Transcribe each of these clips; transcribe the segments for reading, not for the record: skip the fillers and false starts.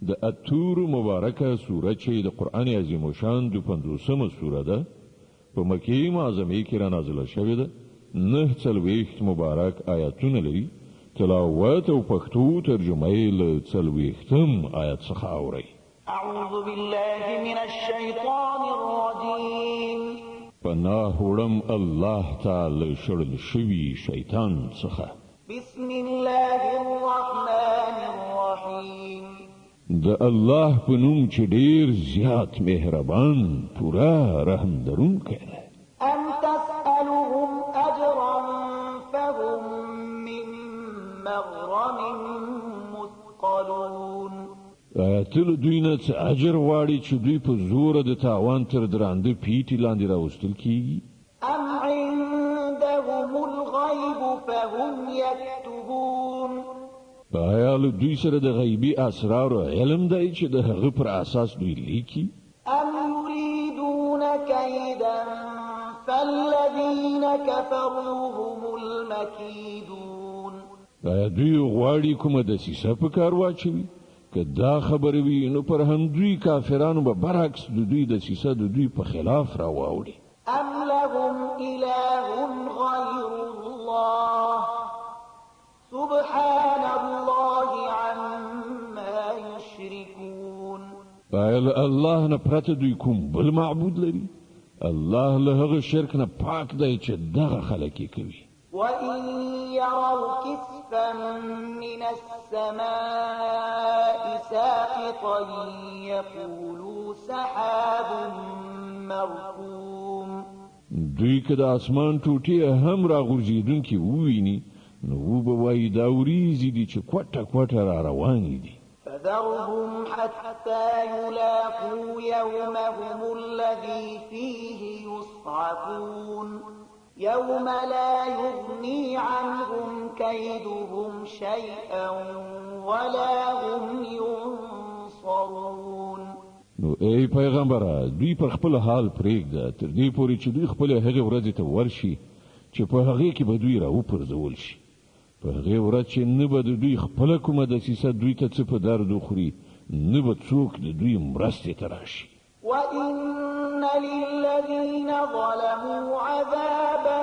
د التور مبارکه سوره چې د قرآن عظیم شان د 50مه سوره ده په مکه معظمه کې را نازله شوې ده 49 مبارک آیاتونه لري تلاوت او پښتو ترجمه یې له 40 آیات څخه اوري اعوذ بالله من الشیطان الرجیم پناه وړم الله تعالی شړل شوی شیطان څخه بسم الله الرحمن الرحیم د الله په نوم چې ډیر زیات مهربان پورا رحم درونکی دی ام تسألهم اجرا فهم من مغرم مثقلون تل دوی نه څه اجر واړي چې دوی په زور د تاوان تر درانده پیټي لاندې راوستل کیږي ام عندهم الغیب فهم یکتبون آیا له دوی سره د غیبی اسرار او علم دی چې د هغه پر اساس دوی لیکي ام یریدون کیدا فالذین کفروا هم المکیدون آیا دوی غواړي کومه دسیسه په کار واچوي که دا خبره وي نو پر همدوی کافرانو به برعکس د دوی دسیسه د دوی په خلاف راواوړي ام لهم اله غیر الله سبحان الله عما یشرکون آیا الله نه پرته دوی کوم بل معبود لري الله له هغه شرک نه پاک دی چې دغه خلک یې کوي وَإِن يَرَوْا كِسْفًا مِّنَ السَّمَاءِ سَاقِطًا يَقُولُوا سَحَابٌ مَّرْكُومٌ دوی که د اسمان ټوټې هم راغورځېدونکي وویني نو به وایي دا وریځې دي چې کوټه کوټه را روانې دي فذرهم حتى يلاقوا يومهم الذي فيه يصعقون يوم لا يغني عنهم كيدهم شيئا ولا هم ينصرون نو ای پیغمبره دوی پر خپل حال پرېږده تر دې پورې چې دوی خپل هغه ورځ ته ورشي چې په هغه کې به دوی راوپرځول شي په هغه ورځ چې نه به دوی خپل کومه دسیسه دوی ته څه په درد وخوري نه به څوک د دوی مرستې ته راشي وَإِنَّ لِلَّذِينَ ظَلَمُوا عَذَابًا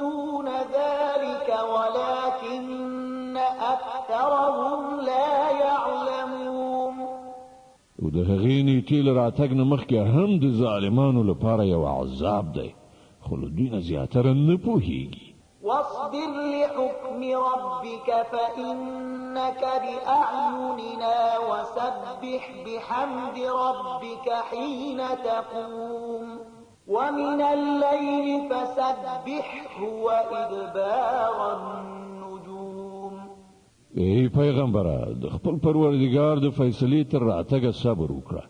دُونَ ذَلِكَ وَلَكِنَّ أَكْثَرَهُم لَّا يَعْلَمُونَ او د هغې نیټې له راتګ نه مخکې هم د ظالمانو لپاره یو عذاب دی خو له دوی نه زیاتره نه پوهېږي واصبر لحكم ربك فإنك بأعيننا وسبح بحمد ربك حين تقوم ومن الليل فسبحه وإدبار النجوم ای پیغمبره د خپل پروردګار د فیصلې تر راتګه صبر وکړه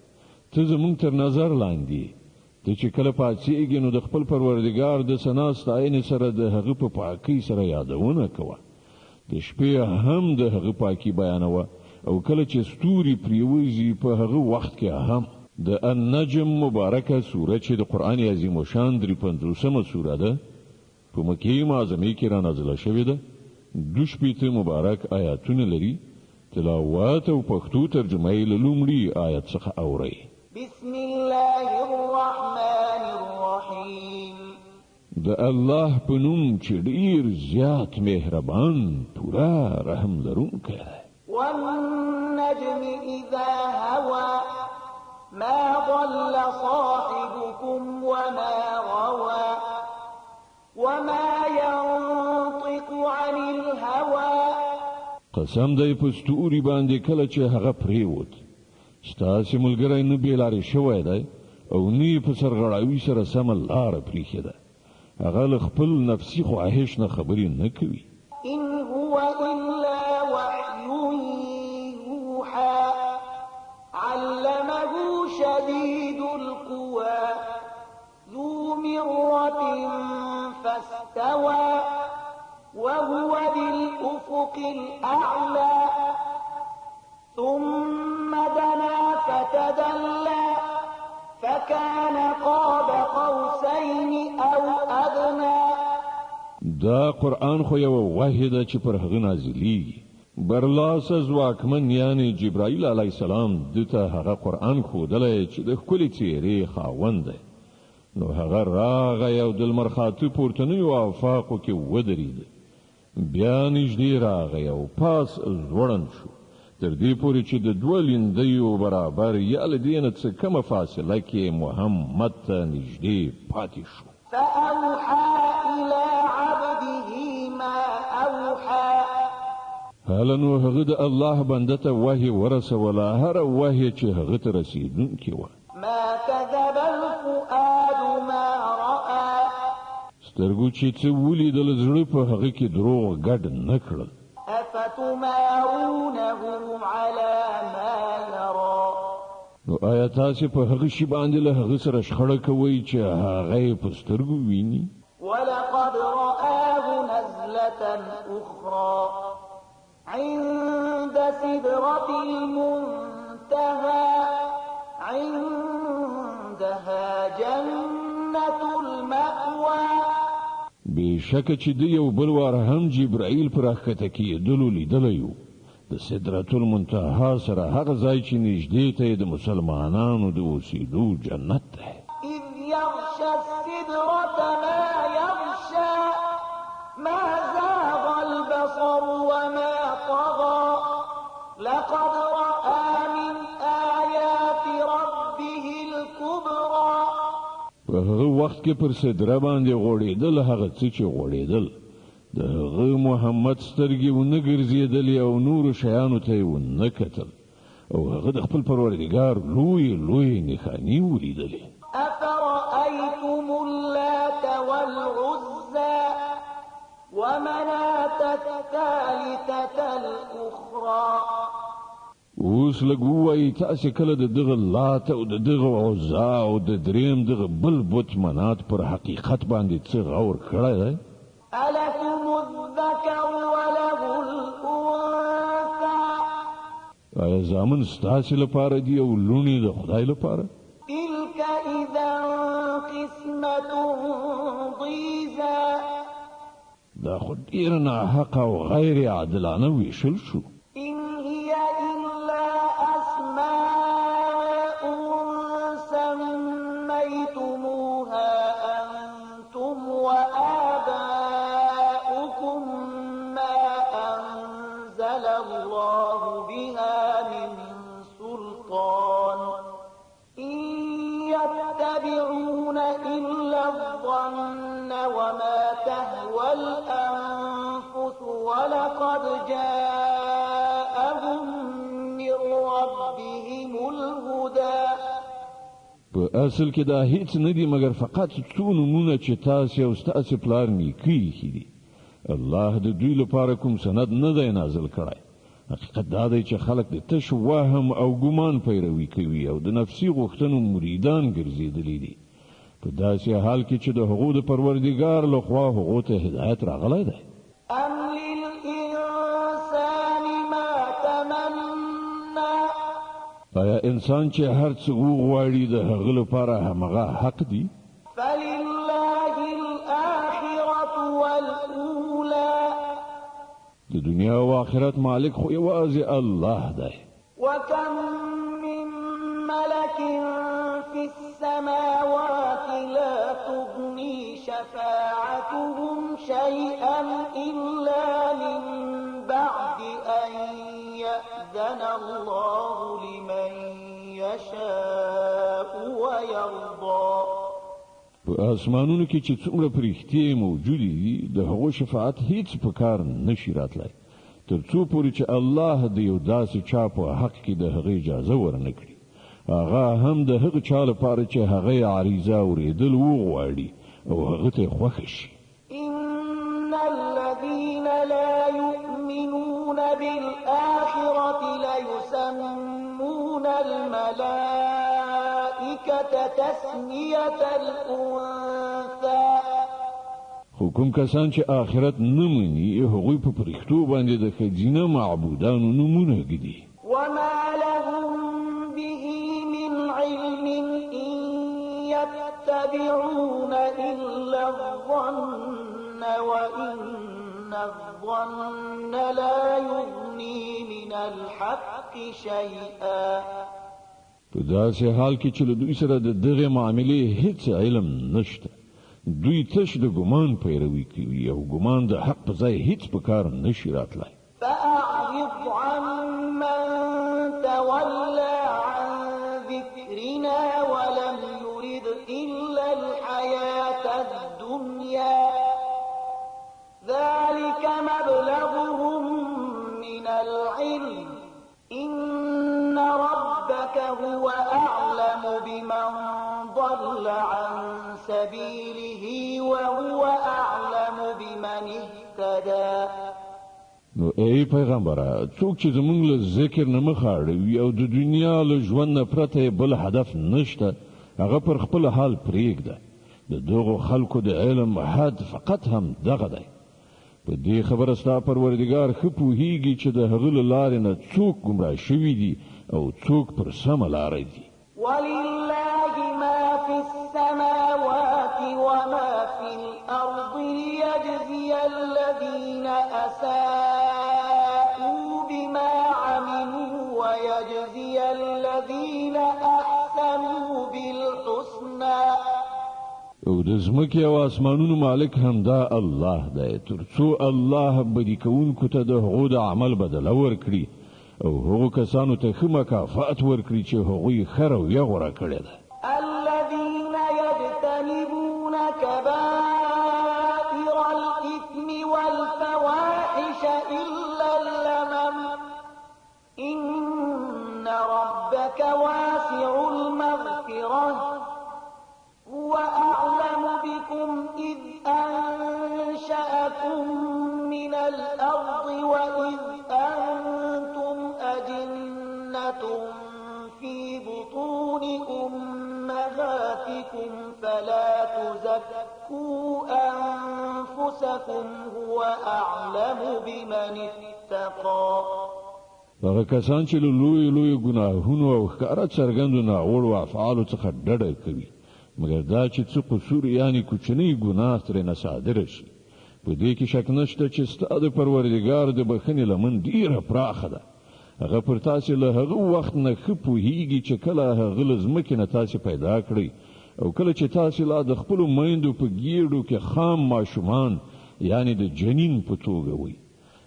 ته زموږ تر نظر لاندې ته چې کله پاتېږي نو د خپل پروردګار د ثنا ستاینې سره د هغه په پاکۍ سره یادونه کوه د شپې هم د هغه پاکي بیانوه او کله چې ستوري پریوځي په هغه وخت کې هم د النجم مبارکه سوره چې د قرآن عظیم شان 53مه سوره ده په مکه معظمه کې را نازله شوې ده 22 مبارک آیاتونه لري تلاوت او پښتو ترجمه یې له لومړي آیت څخه اوري بسم الله الرحمن الرحیم د الله په نوم چې ډیر زیات مهربان پورا رحم لرونکی دی والنجم اذا هوى ما ضل صاحبكم وما غوى وما ينطق عن الهوى قسم دی په ستوري باندې کله چې هغه پریوت ستاسې ملګری نه بیلارې شوی دی او نه په سرغړاوي سره سمه لاره پریښې ده هغه له خپل نفسي خواهش نه خبرې نه کوي ان هو الا وحی یوحى علمه شدید القوى ذو مرة فاستوى وهو بالأفق الأعلى ثم دنا فتدلى فكان قاب قوسين أو أدنى دا قرآن خو یو وحی ده چې پر هغه نازلېږي برلاس ځواکمن یعنی جبرائیل علیه السلام دته هغه قرآن ښودلی چې د ښکلې څېرې خاوند دی. نو هغه راغی او د لمر خاته پورتنیو آفاقو کې ودرېد. بیا نږدې راغی او پاس ځوړند شو تر دې پورې چې د دوه لیندیو برابر یا له دې نه څه کمه فاصله کې محمد ته نږدې پاتې شو. فأوحى إلى عبده ما أوحى. هله نو هغه د الله بنده ته وحی ورسوله، هره وحی چې هغه ته رسېدونکې وه. ما كذب الفؤاد ما رأى. سترګو چې څه ولیدل زړه په هغه کې دروغ ګډ نه کړل. أفتمارونه على ما يرى. نو آیا تاسې په هغه شي باندې له هغه سره شخړه کوئ چې هغه یې په سترګو ویني؟ ولقد رآه نزلة أخرى عند سدرة المنتهى عندها جنة المأوى. بشک چې د یو بل وار هم جبرائیل پر راښکته کېدلو لیدلی و د سدرة المنتهى سره هغه ځای چې نږدې ته د مسلمانانو د اوسېدو جنت دی. إذ يغشى السدرة ما يغشى ما زاغ البصر وما طغى لقد رأى من آيات ربه الكبرى. په هغه وخت کې پر سدره باندې غوړېدل هغه څه چې غوړېدل، د هغه محمد سترګې ونه ګرځېدلې او نورو شیانو ته یې ونه کتل او هغه د خپل پروردګار لوی لوی نښانې ولیدلې. أفرأيتم اللات والعزى ومناة الثالثة الأخرى. اوس لږ ووایي تاسې کله د دغه لات او د دغه عزا او د دریم دغه بل بت منات پر حقیقت باندې څه غور کړی دی؟ ألكم الذكر وله الأنثى. آیا زامن ستاسې لپاره دي او لوڼې د خدای لپاره؟ تلك إذا قسمة ضيزى. دا خو ډېر ناحقه او غیر عادلانه ویشل شو. إن هي إلا أسماء سميتموها أنتم وآباؤكم ما أنزل الله بها من سلطان إن يتبعون إلا الظن وما تهوى الأنفس ولقد جاءهم من ربهم الهدى. په اصل کې دا هیڅ نه دي مګر فقط څو نومونه چې تاسې او ستاسې پلار نیکه ایښي دي. الله د دوی لپاره کوم سند نه دی نازل کړی. حقیقت دا دی چې خلک د تش وهم او ګمان پیروي کوي او د نفسي غوښتنو مریدان ګرځېدلي دي په داسې حال کې چې د هغو د پروردګار لخوا هغو ته هدایت راغلی دی. أم للإنسان ما تمنى. آیا انسان چې هر څه وغواړي د هغه لپاره همغه حق دی؟ فلله الآخرة والأولى. د دنیا او آخرت مالک خو یوازې الله دی. وكم من ملك في السماوات لا تغني شفاعتهم شيئا إلا من بعد أن يأذن الله لمن يشاء ويرضى. په اسمانونو کې چې څومره فرښتې موجودې دي د هغو شفاعت هیڅ په کار نشي راتلی تر څو پورې چې الله د یو داسې چا په حق کې د هغې اجازه ورنه کړي، هغه هم د هغه چا لپاره چې هغه یې عریضه اورېدل وغواړي او هغه ته یې خوښه شي. إن الذين لا يؤمنون بالآخرة ليسمون الملائكة تسمية الأنثى. خو کوم کسان چې آخرت نه مني هغوی په فرښتو باندې د ښځینه معبودانو نومونه ږدي. وما لهم به من علم إن يتبعون إلا الظن وإن الظن لا يغني تغني من الحق شيئا. په داسې حال کې چې له دوی سره د دغې معاملې هیڅ علم نشته، دوی تش د ګمان پیروي کوي او ګمان د حق په ځای هیڅ په کار نشي راتلی. فأعرض عمن تولى عن ذكرنا ولم يرد إلا الحياة الدنيا ذلك مبلغهم من العلم إن ربك هو أعلم بمن ضل عن سبيله وهو أعلم بمن اهتدى. نو ای پیغمبره، څوک چې زمونږ له ذکر نه مخ اړوي او د دنیا له ژوند نه پرته بل هدف نشته، هغه پر خپل حال پرېږده. د دغو خلکو د علم حد فقط هم دغه دی. په دې خبره ستا پروردګار ښه پوهیږي چې د هغه له لارې نه څوک ګمراه شوي دي او څوک پر سمه لاره دي. ولله ما في السماوات وما في الأرض ليجزي الذين أساءوا بما عملوا ويجزي الذين أحسنوا بالحسنى. او د ځمکې او اسمانونو مالک همدا الله دی، تر څو الله بدي کوونکو ته د هغو د عمل بدله ورکړي او هغو کسانو ته ښه مکافات ورکړي چې هغوی ښه رویه غوره کړې ده. الذين يجتنبون كبائر الإثم والفواحش إلا اللمم إن ربك واسع المغفرة هو أعلم بكم إذ أنشأكم من الأرض وإذ أنتم أجنة في بطون أمهاتكم فلا تزكوا أنفسكم هو أعلم بمن اتقى. هغه کسان چې له لوی ګناهونو او ښکاره څرګندو ناوړو افعالو څخه ډډه کوي، مګر دا چې څه قصور یعنی کوچنی ګناه ترېنه صادره شي، په دې کې شک نشته چې ستا د پروردګار د بخښنې لمن ډېره پراخه ده. هغه پر تاسې له هغه وخت نه ښه پوهیږي چې کله هغه له ځمکې نه تاسې پیدا کړئ او کله چې تاسې لا د خپلو میندو په ګېډو کې خام ماشومان یعنی د جنین په توګه وئ،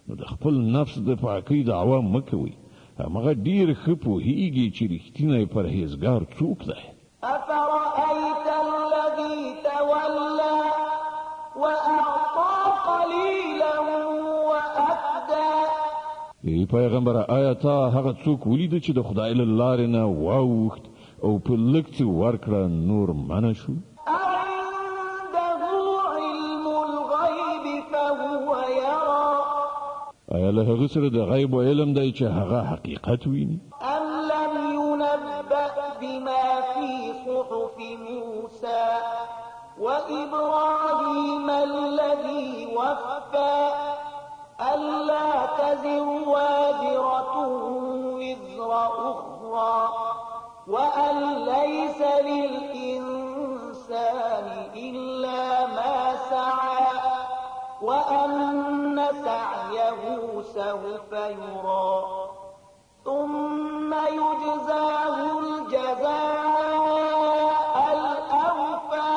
نو د خپل نفس د پاکۍ دعوه مه کوئ. همغه ډېر ښه پوهیږي چې رښتینی پرهیزګار څوک دی. أفرأيت الذي تولى وأعطى قليلا وأكدى. ای پیغمبره، آیا تا هغه څوک ولیده چې د خدای له لارې نه واوښت او په لږ څه ورکړه نور منع شو؟ عنده علم الغيب فهو يرى. آیا له هغه سره د غیب علم دی چې هغه حقیقت ویني؟ أم لم ينبأ بما في صحف موسى وإبراهيم الذي وفى ألا تزر وازرة وزر أخرى وأن ليس للإنسان إلا ما سعى وأن سعيه سوف يرى ثم يجزاه الجزاء الأوفى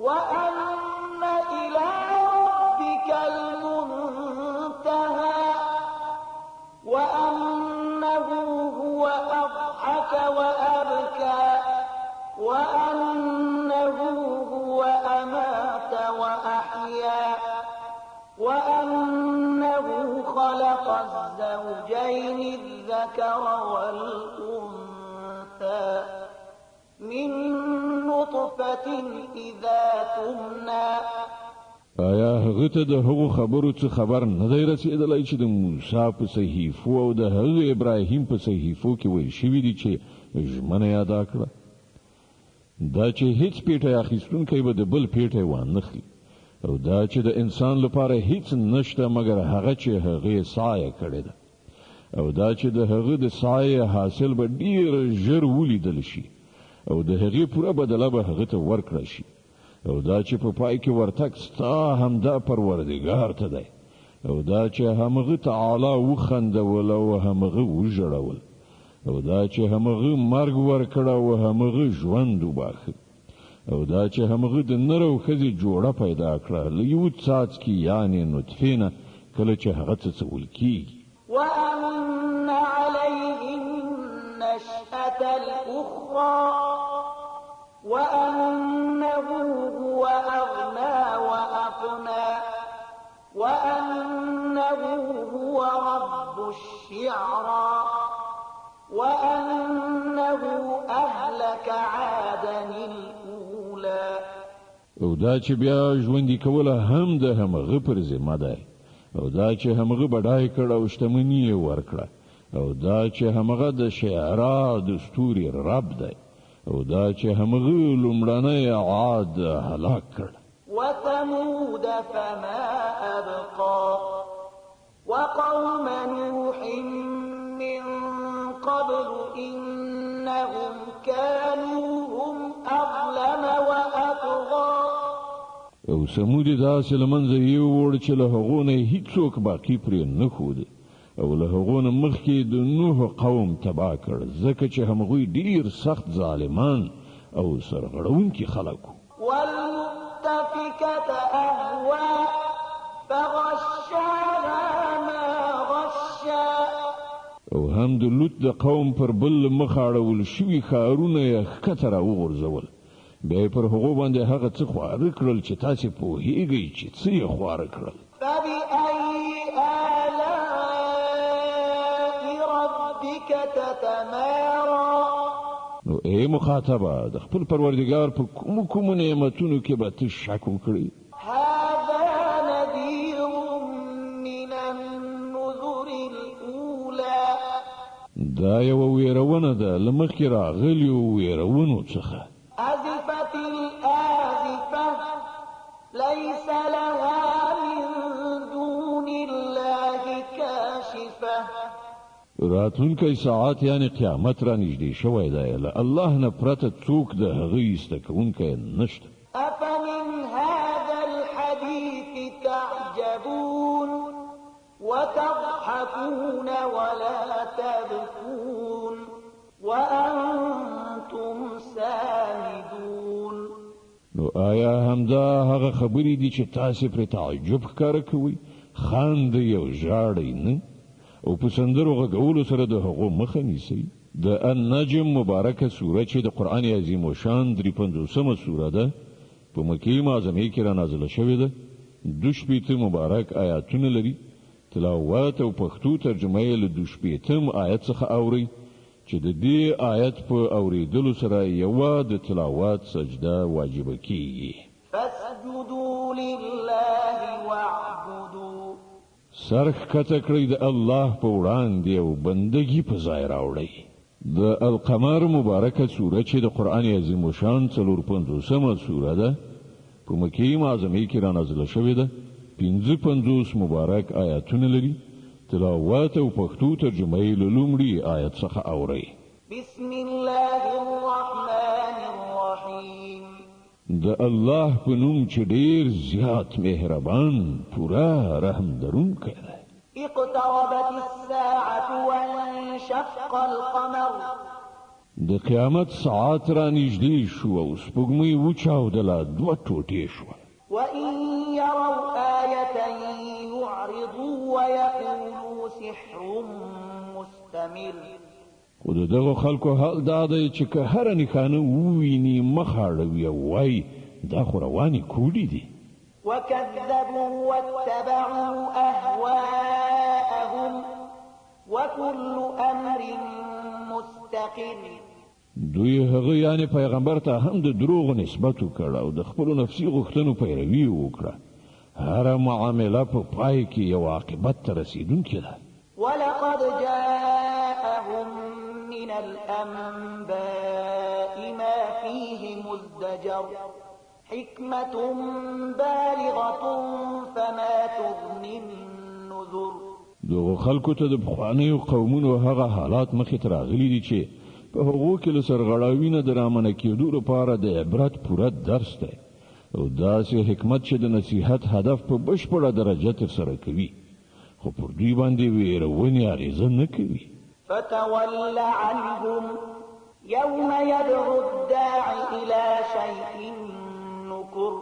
وأن إلى ربك المنتهى وأنه هو أضحك وأبكى وأنه هو أمات وأحيا وأنه خلق الزوجين الذكر والأنثى من نطفة إذا تمنى. آیا هغه ته د هغو خبرو څه خبر نه دی رسېدلی چې د موسی په صحیفو او د هغه ابراهیم په صحیفو کې ویل شوي دي چې ژمنه یې ادا کړه، دا چې هیڅ پیټی اخیستونکی به د بل پیټی وانخلي، او دا چې د انسان لپاره هیڅ نشته مګر هغه چې هغه سایه کړې ده، او دا چې د هغه د سایه حاصل به ډیر ژر ولیدل شي او د هغې پوره بدله به هغه ته ورکړه شي، او دا چې په پای کې ورتګ ستا همدا پروردګار ته دی، او دا چې همغه تعالی وخندول او همغه وژړول او دا چې همغه مرګ ورکړ او همغه ژوند وباخه او دا چې همغه د نر او ښځې جوړه پیدا کړه له یو څاڅکي یعنې نطفې نه کله چې هغه څڅول کېږي وأن عليه النشأة الأخرى وأنه هو أغنى وأقنى وأنه هو رب الشعرى وأنه أهلك عادا الأولى او دا چې بیا ژوندي کوله هم د همغه پر ذمه ده او دا چې همغه بډای کړ او شتمني ورکړه او دا چې همغه د شعرا د ستوري رب ده او دا چې همغه لومړنی عاد هلاک کړ وثمود فما أبقى وقوم نوح من قبل إنهم كانوا هم أظلم وأطغى او سمود داسې له منځه یووړ چې له هغو نه هیڅوک باقي پرې نه ښود او له هغو نه مخکې د نوح قوم تباه کړ ځکه چې همغوی ډیر سخت ظالمان او سرغړونکي خلک وو والمؤتفكة أهوى فغشاها ما غشا او هم د لوط د قوم پر بل مخ اړول شوي ښارونه یې ښکته راوغورځول بیا یې پر هغو باندې هغه څه خواره کړل چې تاسې پوهیږئ چې څه یې خواره کړل فبأي آلاء ربك تتمارى نو ای مخاطبه د خپل پروردګار په کومو نعمتونو کې به ته شک وکړې هذا نذير من النذر الأولى دا یوه ویرونه ده له مخکې راغلیو ویرونو څخه أزفت الآزفة ليس لها من دون الله كاشفة راتلونکی ساعت یعنی قیامت را نږدې شوی دی له الله نه پرته څوک د هغه ایسته کوونکی نشته أفمن هذا الحديث تعجبون وتضحكون ولا تبكون وأنتم سامدون نو آیا همدا هغه خبرې دي چې تاسې پرې تعجب ښکاره کوئ خاندئ او ژاړئ نه او په سندرو غږولو سره د هغو مخه نیسئ د النجم مبارکه سوره چې د قرآن عظیم الشان 53 سوره ده په مکې معظمې کې را نازله شوې ده 2 مبارک آیاتونه لري تلاوت او پښتو ترجمه یې له 2 آیت څخه اورئ چې د دې آیت په اوریدلو سره یوه د تلاوت سجده واجبه کیږي فاسجدوا لله واعبدوا سرخ کته کړئ د الله په وړاندې او بندګي په ځای راوړئ د القمر مبارکه سوره چې د قرآن عظیم الشان 54 سوره ده په مکې معظمې کې را نازله شوې ده 55 مبارک آیاتونه لري تلاوت او پښتو ترجمه یې له لومړي آیت څخه اورئ بسم الله الرحمن الرحیم د الله په نوم چې ډیر زیات مهربان پورا رحم درونکی دی اقتربت الساعة وانشق القمر د قیامت ساعت را نږدې شو او سپوږمۍ وچاودله 2 ټوټې شوه وإن يروا آية يعرضوا ويقولوا سحر مستمر خو د دغو خلکو حال دا دی چې که هره نښانه وویني مخ اړوي او وایي دا خو روانې کوډې دي وكذبوا واتبعوا أهواءهم وكل أمر مستقر دوی هغه یعنی پیغمبر ته هم د دروغ نسبت وکړ او د خپل نفسي غوښتنو پیروي وکړه هر معامله په پای کې یو عاقبت ته رسیدونکې ده ولقد جاءهم من الأنباء ما فيه مزدجر حكمة بالغة فما تغني النذر دغه خلکو ته د پخوانیو قومونو هغه حالات مخې ته راغلي دي چې په هغو کې له سرغړاوي نه د رامنع کېدو لپاره د عبرت پوره درس دی او داسې حکمت چې د نصیحت هدف په بشپړه درجه ترسره کوي خو پر دوی باندې ویرونې اغېزه نه کوي. فتول عنهم يوم يدعو الداع إلى شيء نكر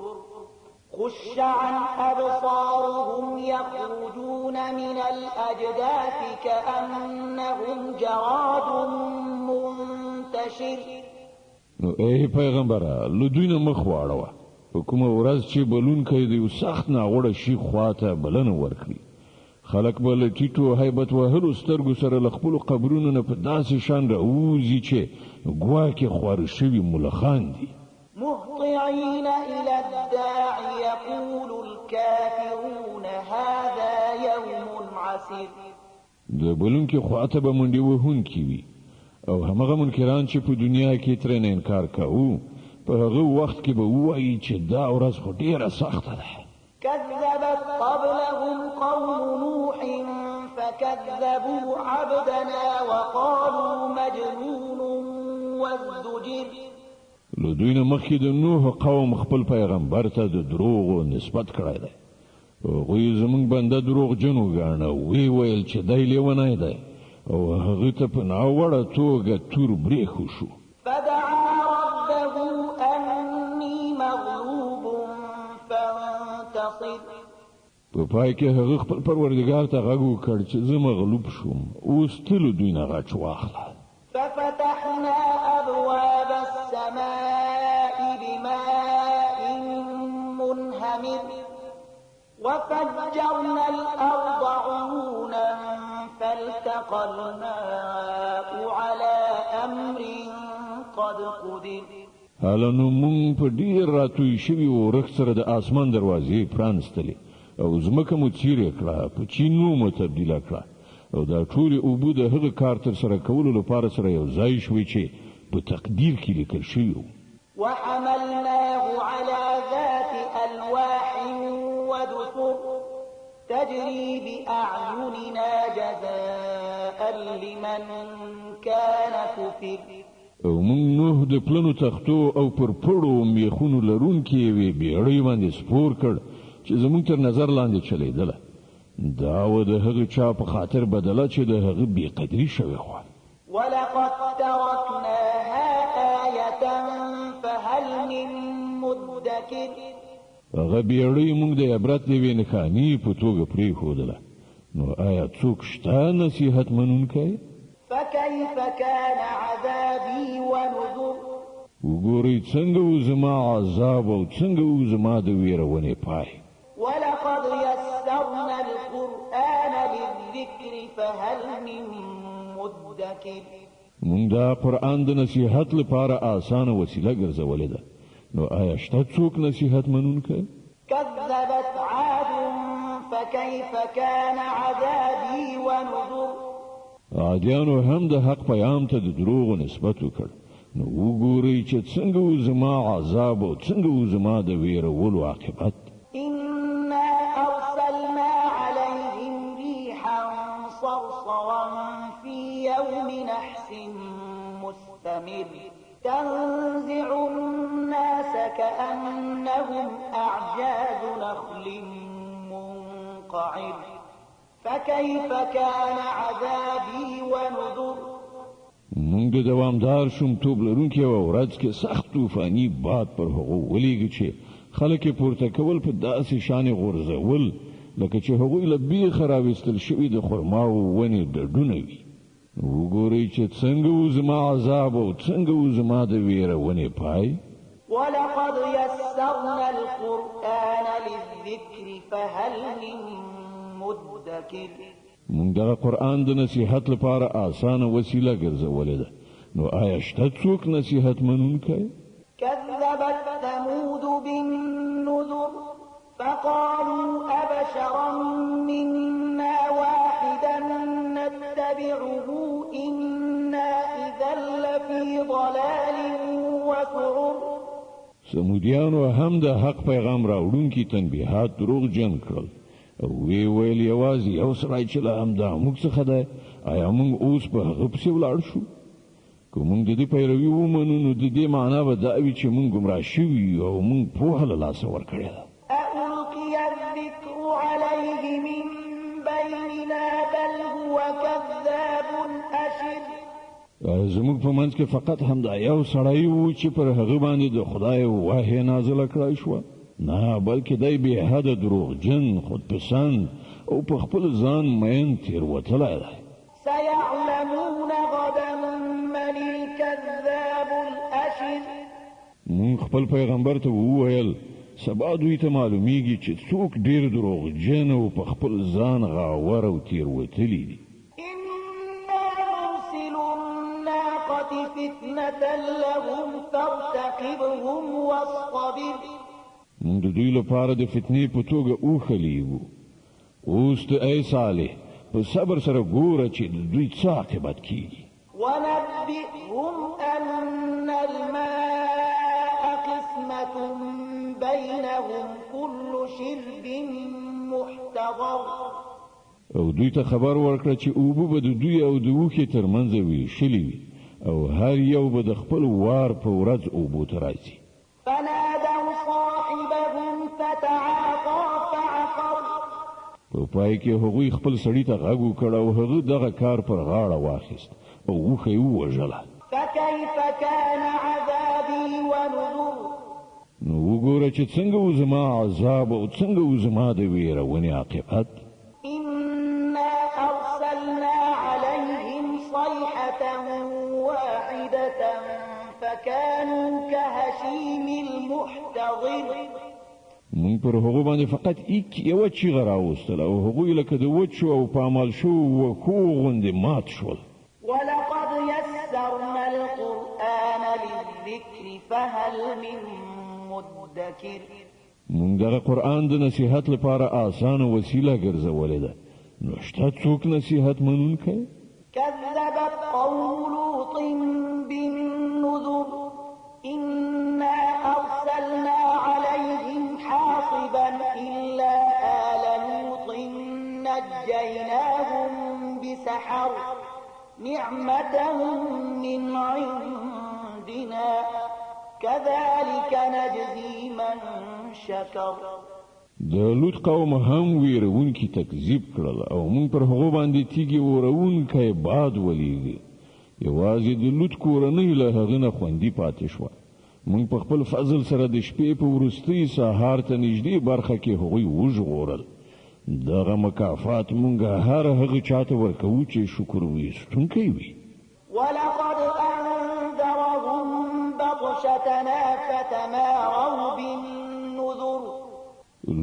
خش عن أبصارهم يخرجون من الأجداث كأنهم جراد منتشر. نو ای پیغمبره له دوی نه مخ واړوه، په کومه ورځ چې بلونکی د یو سخت ناوړه شي خواته بلنه ورکړي، خلک به له ټیټو هیبت وهلو سترګو سره له خپلو قبرونو نه په داسې شان راوځي چې ګواکې خواره شوي ملخان دي. مهطعين إلى الداع يقول الكافرون هذا يوم عسير. د بلونکي خواته به منډې وهونکي وي او همغه منکران چې په دنیا کې ترې انکار کوو په هغه وخت کې به ووایي چې دا ورځ خو ډېره سخته ده. كذبت قبلهم قوم نوح فكذبوا عبدنا وقالوا مجنون وازدجر. له دوی نه مخکې د نوح قوم خپل پیغمبر ته د دروغو نسبت کړی دی. هغوی زموږ بنده دروغجن وګاڼه، وی ویل چې دی لیونی دی او هغه ته په ناوړه توګه تور برېښو شو. فدعا ربه أني مغلوب فانتصر. په پای کې هغه خپل پروردګار ته غږ وکړ چې زه مغلوب شوم، اوس ته له دوی نه غچ واخله. ففتحنا أبواب السماء بماء منهمر وفجرنا الأرض عيونا فالتقى الماء على أمر قد قدر. حالا نو مونږ په ډېر راتوی شوي ورښت سره د آسمان دروازې پرانستلې او ځمکه مو څیرې کړه، په چینو مو تبدیله کړه او دا ټولې اوبه د هغه کار تر سره کولو لپاره سره یو ځای شوې چې په تقدیر کې لیکل شوي وو. وحملناه على ذات ألواح ودسر تجري بأعيننا جزاء لمن كان كفر. او مونږ نوح د پلنو تختو او پر پړو میخونو لرونکې یوې بیړۍ باندې سپور کړ چې زموږ تر نظر لاندې چلیدله. دا و د هغه چا په خاطر بدله چې د هغه بې قدري شوې وه. ولقد تركناها آية فهل من مدكر. هغه بیړۍ مونږ د عبرت د یوې نښانې په توګه پرېښودله، نو آیا څوک شته نصیحت منونکی؟ فكيف كان عذابي ونذر. وګورئ څنګه و زما عذاب او څنګه و زما د ویرونې پای. ولقد يسرنا القرآن للذكر فهل من مدكر. مونږ دا قرآن د نصیحت لپاره آسانه وسیله ګرځولې ده، نو آیا شته څوک نصیحت منونکی؟ كذبت عاد فكيف كان عذابي ونذر. عادیانو هم د حق پیام ته د دروغو نسبت وکړ، نو وګورئ چې څنګه و زما عذاب او څنګه و زما د ویرولو عاقبت. إنا أرسلنا عليهم ريحا صرصرا في يوم نحس مستمر تنزع الناس كأنهم أعجاز نخل منقعر. فكيف كان عذابي ونذر. مونږ د دوامدار شومتوب لرونکي یوه ورځ کې سخت طوفاني باد پر هغو ولیږي چې خلک یې پورته کول په داسې شانې غورځول لکه چې هغوی له بیخه راویستل شوي د خرماو ونې ډډونه وي. وګورئ چې څنګه و زما عذاب او څنګه و زما د ویرونې پای. ولقد يسرنا القرآن للذكر فهل من مدكر. مونږ دغه قرآن د نصیحت لپاره آسانه وسیله ګرځولې ده، نو آیا شته څوک نصیحت منونکی؟ كذبت ثمود بالنذر فقالوا أبشرا منا واحدا نتبعه إنا إذا لفي ضلال وسعر. سمودیانو هم د حق پیغام راوړونکي تنبیهات دروغجن کړل او وی ویل یوازې یو سړی چې له همدا موږ څخه دی، آیا موږ اوس په هغه پسې ولاړ شو؟ که موږ د دې پیروي ومنو نو د دې معنا به دا وي چې موږ ګمراه شوي او موږ پوهه له لاسه ورکړې ده. ألقي الذكر عليه من بيننا زموږ په منځ کې فقط همدا یو سړی و چې پر هغه باندې د خدای وحی نازله کړای شوه؟ نه، بلکې دی بې حده دروغجن، خودپسند او په خپل ځان مین تېروتلی دی. سيعلمون غدا من الكذاب الأشر. مونږ خپل پیغمبر ته وویل سبا دوی ته معلومیږي چې څوک ډېر دروغجن او په خپل ځان غاور او تېروتلی دي. إنا مرسل الناقة فتنة لهم فارتقبهم واصطبر. مونږ د دوی لپاره د فتنې په توګه اوښه لیږو. اوس ته ای صالح په صبر سره ګوره چې د دوی څه عاقبت کیږي. ونبئهم أن الماء قسمة بينهم كل شرب محتضر. او دوی ته خبر ورکړه چې اوبه به د دوی او د اوښې ترمنځ ویشلې وي او هر یو به د خپل وار په ورځ اوبو ته راځي. فنادوا صاحبهم فتعاطى فعقر. په پای کې هغوی خپل سړي ته غږ وکړ او هغه دغه کار پر غاړه واخیست او اوښه یې ووژله. فكيف كان عذابي ونذر. نو وګوره چې څنګه و زما عذاب او څنګه و زما د ویرونې عاقبت. إنا أرسلنا عليهم صيحة واحدة فكانوا كهشيم المحتضر. مونږ پر هغو باندې فقط یوه چیغه راوستله او هغوی لکه د وچو او پامال شوو وښو غوندې مات شول. ولقد يسرنا القرآن للذكر فهل من مدكر. مونږ دغه قرآن د نصیحت لپاره آسانه وسیله ګرځولې ده، نو شته څوک نصیحت منونکی؟ كذبت قوم لوط بالنذر. إنا أرسلنا عليهم حاصبا إلا آل لوط نجيناهم بسحر نعمة من عندنا كذلك نجزي من شكر. د لوط قوم هم ویرونکي تکذیب کړل او مونږ پر هغو باندې تیږې ورونکی باد ولیږي. یوازې د لوط کورنۍ له هغه نه خوندي پاتې شوه. مونږ په خپل فضل سره د شپې په وروستۍ سهار ته نږدې برخه کې هغوی وژغورل. دغه مکافات مونږ هر هغه چاته ورکوو چې شکر ویستونکی وي. ولقد أنذرهم بطشتنا فتماروا بالنذر.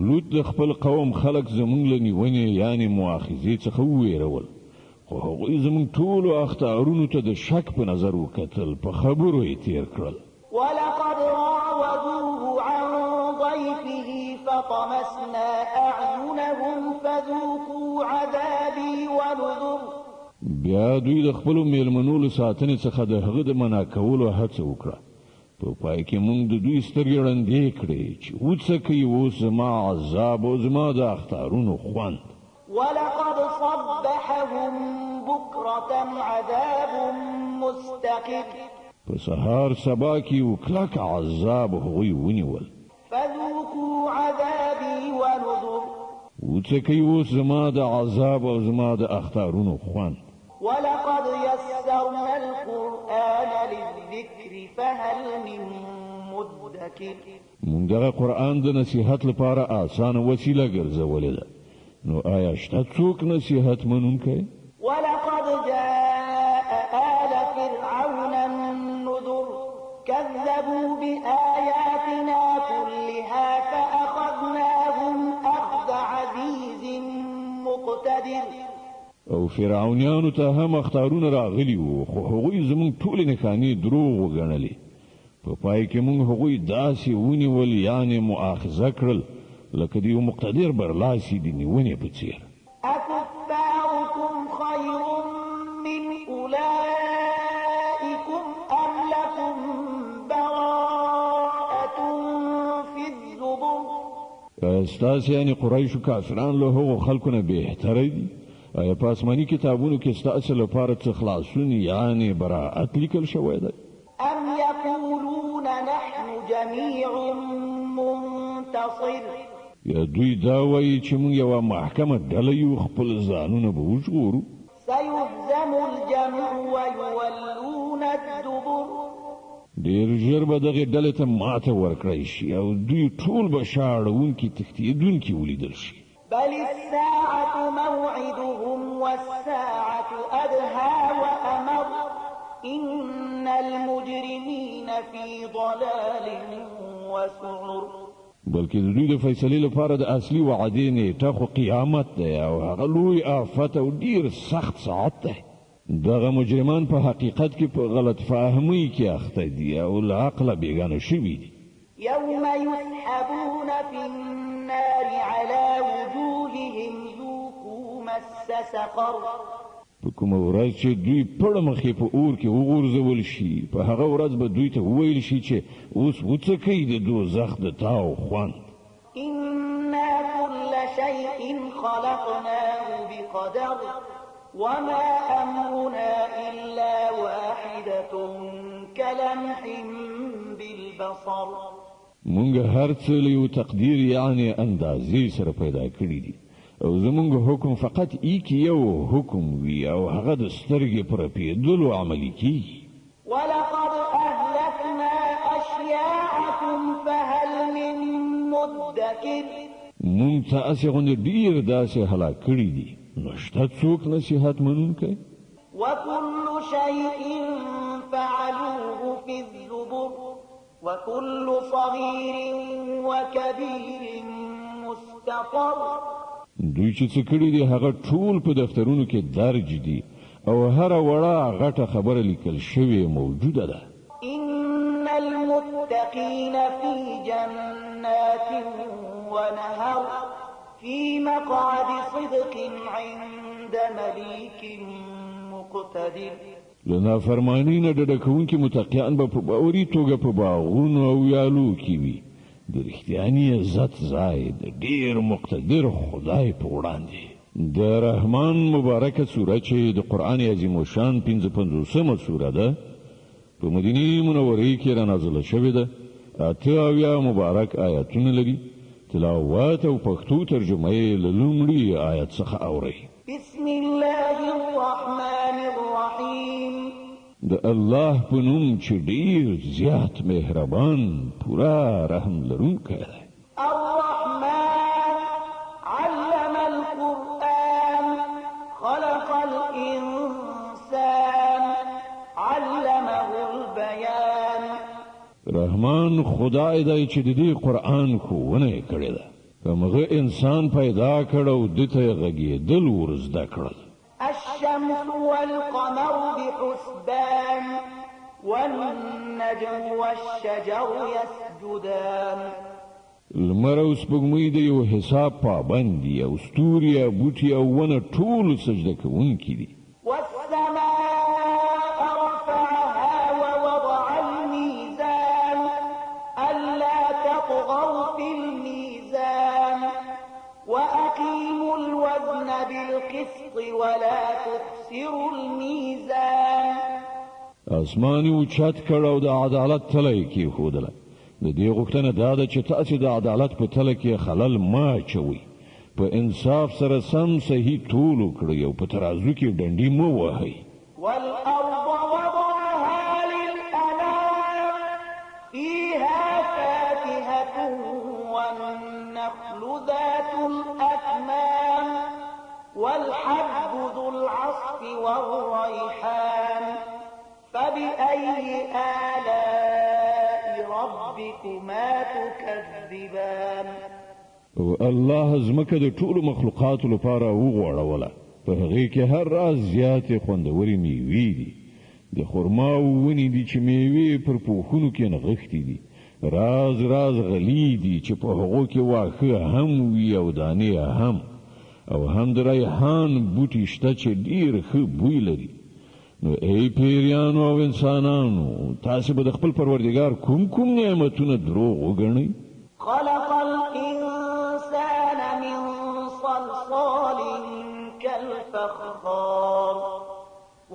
لوط د خپل قوم خلق زمونږ له نیونې یعنې مؤاخذې څخه وویرول، خو هغوی زمونږ ټولو اختارونو ته د شک په نظر وکتل، په خبرو یې تیر کړل. ولقد راودوه عن ضيفه فطمسنا أعينهم فذوقوا عذابي ونذر. بیا دوی د خپلو میلمنو له ساتنې څخه د هغه د منع کولو هڅه وکړه. په پای کې مونږ د دوی سترګې ړندې کړې چې وڅکوي اوس زما عذاب او زما د اختارونو خوند. ولقد صبحهم بكرة عذاب مستقر. په سهار سبا کې یو کلک عذاب هغوی ونیول. فذوقوا عذابي ونذر. وڅکوي اوس زما د عذاب او زما د اختارونو خوند. ولقد يسرنا القرآن للذكر فهل من مدكر. مونږ دغه قرآن د نصیحت لپاره آسانه وسیله ګرځولې ده، نو آیا شته څوک نصیحت منونکی؟ ولقد جاء آل فرعون النذر كذبوا بآياتنا كلها فأخذناهم أخذ عزيز مقتدر. او فرعونیانو ته هم اختارونه راغلي وو، خو هغوی زمونږ ټولې نښانې دروغ وګڼلې. په پای کې مونږ هغوی داسې ونیول یعنې مؤاخذه کړل لکه د یو مقتدر برلاسي د نیونې په څیر. أكفاركم خير من أولئكم أم لكم براءة في الزبر. ستاسې یعنې قریشو کافران له هغو خلکو نه بهتره دي؟ آیا په آسماني کتابونو کې ستاسې لپاره څه خلاصون یعنې براءت لیکل شوی دی؟ أم يقولون نحن جميع منتصر. یا دوی دا وایي چې موږ یوه محکمه ډله یو، خپل ځانونه به وژغورو. سيهزم الجمع ويولون الدبر. ډېر ژر به دغې ډلې ته ماته ورکړی شي او دوی ټول به شاړونکي تښتېدونکي ولیدل شي. بل الساعة موعدهم والساعة أدهى وأمر إن المجرمين في ضلال وسعر. بلکې د دوی د فیصلې لپاره د اصلي وعدې نیټه خو قیامت دی او هغه لوی آفت او ډېر سخت ساعت دی. دغه مجرمان په حقیقت کې په غلط فهمۍ کې اخته دي او له عقله بېګانه شوي دي. يوم يسحبون في النار على وجوههم ذوقوا مس سقر. په کومه ورځ چې دوی پړه مخې په اور کې وغورځول شي په هغه ورځ به دوی ته وویل شي چې اوس وڅکئ د دوزخ د تاو خوند. إنا كل شيء خلقناه بقدر وما أمرنا إلا واحدة كلمح بالبصر. مونږ هر څه له یو تقدیر یعنی اندازې سره پیدا کړي دي او زمونږ حکم فقط یو حکم وي او هغه د سترګې پر رپېدلو عملي کیږي. ولقد أهلكنا أشياعكم فهل من مدكر. مونږ تاسې غوندې ډېر داسې هلاک کړي دي نو شته څوک نصیحت منونکی؟ وكل شيء فعلوه في الزبر وكل صغير وكبير مستقر. دوی چې څه کړي دي هغه ټول په دفترونو کې درج دي او هر وړه غټه خبره لیکل شوې موجوده ده. إن المتقين في جنات ونهر في مقعد صدق عند مليك مقتدر. له نافرمانۍ نه ډډه کوونکي متقیان به په باوري توګه په باغونو او ویالو کې وي د رښتیاني عزت ځای د ډېر مقتدر خدای په وړاندې. د رحمان مبارکه سوره چې د قرآن عظیم الشان 55مه سوره ده په مدینه منورې کې رانازله شوې ده. 8 مبارک آیاتونه لري. تلاوت او پښتو ترجمه یې له لومړي آیت څخه اورئ. بسم الله الرحمن الرحيم. د الله په نوم چې ډېر زیات مهربان پورا رحم لرونکی دی. الرحمن علم القرآن خلق الإنسان علمه البيان. رحمان خدای دی چې د دې قرآن ښوونه یې کړې ده. همغه انسان پیدا کړ او دته یې غږېدل ور زده کړل. الشمس والقمر بحسبان والنجم والشجر يسجدان. لمر او سپوږمۍ د یو حساب پابند دي او ستوري بوټي او ونه ټول سجده کوونکي دي. والسماء رفعها ووضع الميزان ألا تطغوا في الميزان وأقيموا الوزن بالقسط ولا تخسروا الميزان. اسماني اوچت کړ او د عدالت تله کې خودله. د دې غوښتنه دا ده چې تاسو د عدالت په تله کې خلل ما چوي. په انصاف سره سم صحیح طول کړی او په ترازو کې ډنډي مو وهي. والأرض وضعها للأنام فيها فاكهة والنخل ذات الأكمام والحب ذو العصف والريحان فبأي آلاء ربكما تكذبان. الله زمکه د ټولو مخلوقاتو لپاره وغوړوله. په هغې کې هر راز زیاتې خوندورې میوې دي. د خرما ونې دي چې میوې پر پوښونو کې نغښتې دي. راز راز غلې دي چې په هغو کې واښه هم وي او دانې هم. او هم د ریحان بوټي شته چې ډېر ښه بوی لري. نو ای پیریانو او انسانانو تاسو به د خپل پروردګار کوم نعمتونه دروغ وګڼئ؟ خلق الإنسان من صلصال كالفخار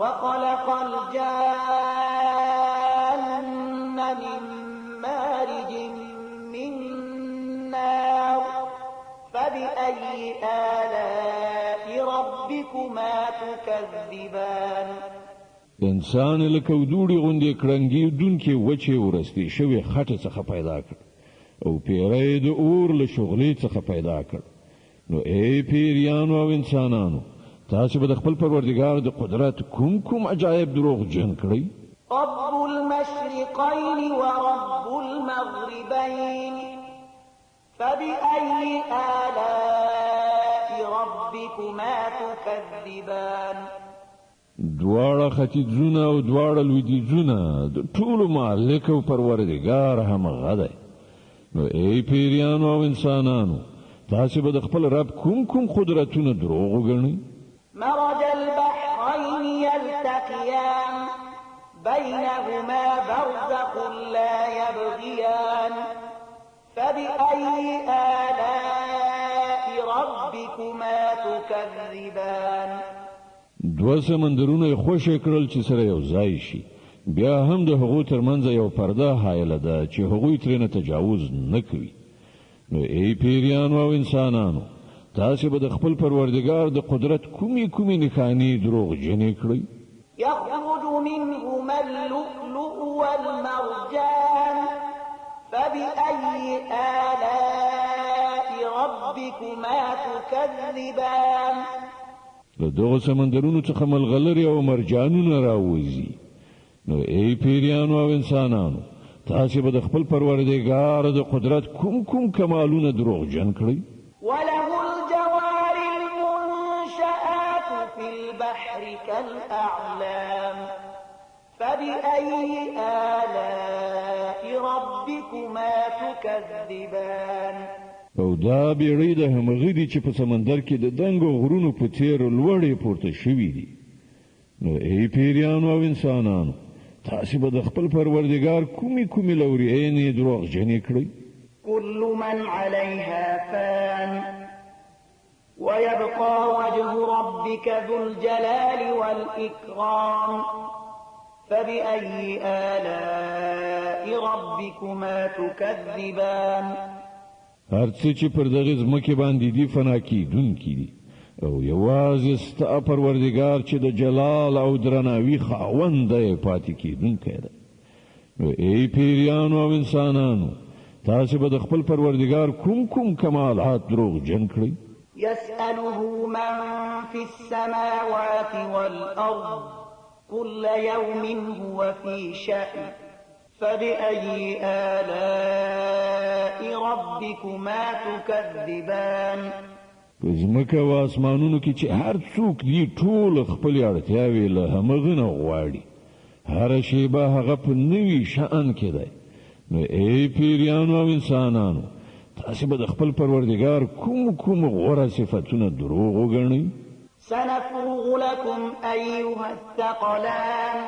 وخلق الجان من مارج من نار فبأي آلاء ربكما ربكما تكذبان انسان لکه دوړي غوندې کړنګي دونکې وچې ورستې شوې خټې څخه پیدا کړ او پیری د اور له شغلې څخه پیدا کړ. نو ای پیریانو او انسانانو، تاسو به د خپل پروردګار د قدرت کوم عجایب دروغ جن کړی؟ رب المشرقين ورب المغربين فبأي آلاء ربكما تكذبان دواړه ختیځونه او دواړه لویدیځونه د ټولو مالک او پروردګار همغه دی. نو ای پیریانو او انسانانو، تاسو به د خپل رب کوم قدرتونه دروغ وګڼئ؟ مرج البحرين يلتقيان بينهما برزخ لا يبغيان فبأي آلاء ربكما تكذبان دو سمندرونه خوشی کړل چې سره یو ځای شي، بیا هم د هغو ترمنځ یو پرده حایله ده چې هغوی ترېنه تجاوز نه کوي. نو ای پیریانو او انسانانو، تاسو به د خپل پروردګار د قدرت کومې نښانې دروغ جنې کړئ؟ يخرج منهما اللؤلؤ والمرجان فبأي آلاء ربكما تكذبان له دغه سمندرونو څخه ملغلرې او مرجانونه راوځي. نو ای پیریانو او انسانانو، تاسو به د خپل پروردګار د قدرت کوم کمالونه دروغ جن کړئ؟ وله الجوار المنشآت في البحر كالأعلام فبأي آلاء ربكما تكذبان او دا بیړۍ د همغې دي چې په سمندر کې د دنګو غرونو په څیر لوړې پورته شوي دي. نو ای پیریانو او انسانانو، تاسو به د خپل پروردګار کومې لورینې دروغ جنې کړئ؟ كل من عليها فان ويبقى وجه ربك ذو الجلال والإكرام فبأي آلاء ربكما تكذبان هر څه چې پر دغه ځمکې باندې دي فنا کیدونکي دي او یوازې ستا پروردګار چې د جلال او درناوي خاوند دی پاتې کیدونکی دی. نو ای پیریانو او انسانانو، تاسو به د خپل پروردګار کوم کمالات دروغ جن کړئ؟ يسأله من في السماوات والأرض كل يوم هو في شأن فبأي آلاء ربكما تكذبان زمکه و اسمانونو کې چې هر څوک دی ټول خپل اړتیاوې له همغه نه غواړي، هر شیبه هغه په نوي شأن کې دی. نو ای پیریانو او انسانانو، تاسو به د خپل پروردګار کوم غوره صفتونه دروغ وګڼئ؟ سنفرغ لكم أيها الثقلان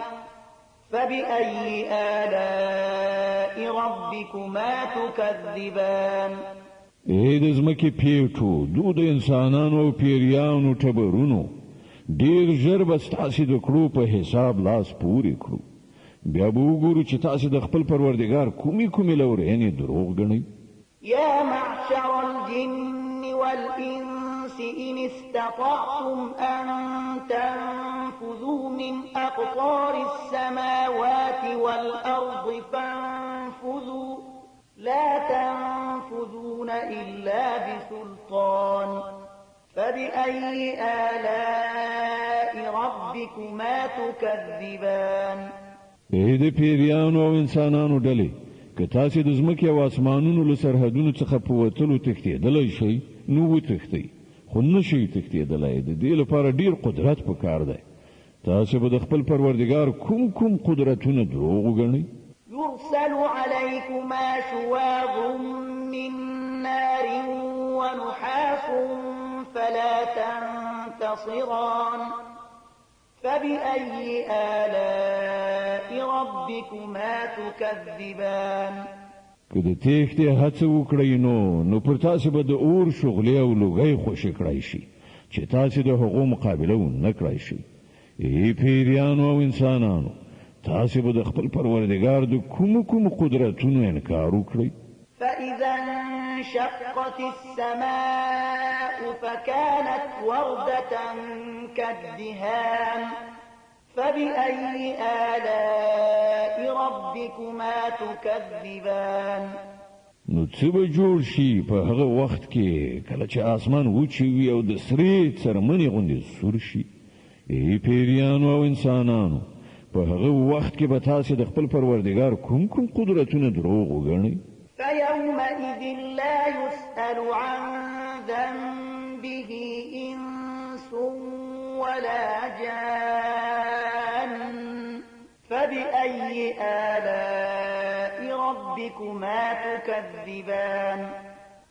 فبأي آلاء ربكما تكذبان ای د ځمکې پیټو د انسانانو او پیریانو ټبرونو، ډیر ژر به ستاسو د کړو په حساب لاس پورې کړو، بیا به وګورو چې تاسو د خپل پروردګار کومې لورینې دروغ ګڼئ؟ يا معشر الجن والإنس إن استطعتم أن تنفذوا من أقطار السماوات والأرض فانفذوا لا تنفذون إلا بسلطان فبأي آلاء ربكما تكذبان ای د پیریانو او انسانانو ډلې، که تاسو د ځمکې او اسمانونو له سرحدونو څخه په وتلو تښتېدلی شئ نو وتښتئ، خو نشئ تښتېدلی. د دې لپاره ډیر قدرت پکار دی. تاسو به د خپل پروردګار کوم قدرتونه دروغ وګڼئ؟ يرسل عليكما شواظ من نار ونحاس فلا تنتصران فبأي آلاء ربكما تكذبان که د تېښتې هڅه وکړئ نو پر تاسو به د اور شغلې او لوګی خوشې کړی شي چې تاسو د هغو مقابله ونه کړی شئ. ای پیریانو او انسانانو، تاسو به د خپل پروردګار د کوم قدرتونو انکار وکړئ؟ فإذا وانشقت السماء فكانت وردة كالدهان فبأي آلاء ربكما تكذبان. نو څه به جوړ شي په هغه وخت کې کله چې اسمان وچی وي او د سرې څرمنې غوندې سور شي. ای پیریانو او انسانانو، په هغه وخت کې به تاسې د خپل پروردګار کوم قدرتونه دروغ وګڼئ. فيومئذ لا يسأل عن ذنبه إنس ولا جان فبأي آلاء ربكما تكذبان.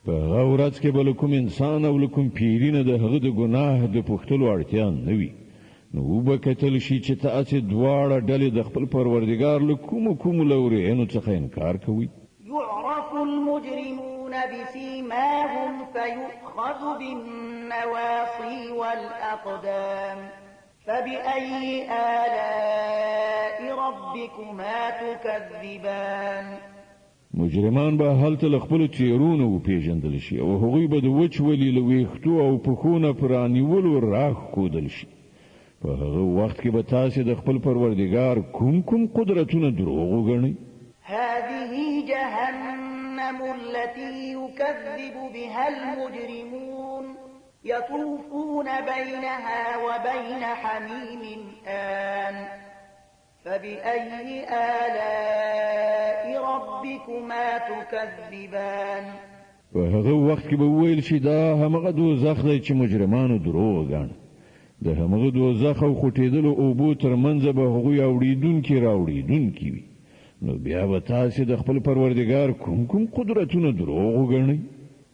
په هغه ورځ کې به له کوم انسان او له کوم پیري نه د هغه د ګناه د پوښتلو اړتیا نه وي. نو به کتل شي چې تاسې دواړه ډلې د خپل پروردګار له کومو لورینو څخه انکار کوي. يعرف المجرمون بسيماهم فيؤخذ بالنواصي والأقدام فبأي آلاء ربكما تكذبان. مجرمان به هلته له خپلو څېرونو وپېژندل شي او هغوی به د وچولي له ویښتو او پښو نه پرانیولو راښودل شي. په هغه وخت کې به تاسې د خپل پروردګار کوم قدرتونه دروغ وګڼئ. هذه جهنم التي يكذب بها المجرمون يطوفون بينها وبين حميم آن فبأي آلاء ربكما تكذبان. په هغه وخت کې به ویل شي دا همغه دوزخ دی چې مجرمانو دروغ وګڼه. د همغه دوزخ او خوټېدلو اوبو ترمنځ به هغوی راوړېدونکي وي. نو بیا به تاسې د خپل پروردګار کوم قدرتونه دروغ وګڼئ.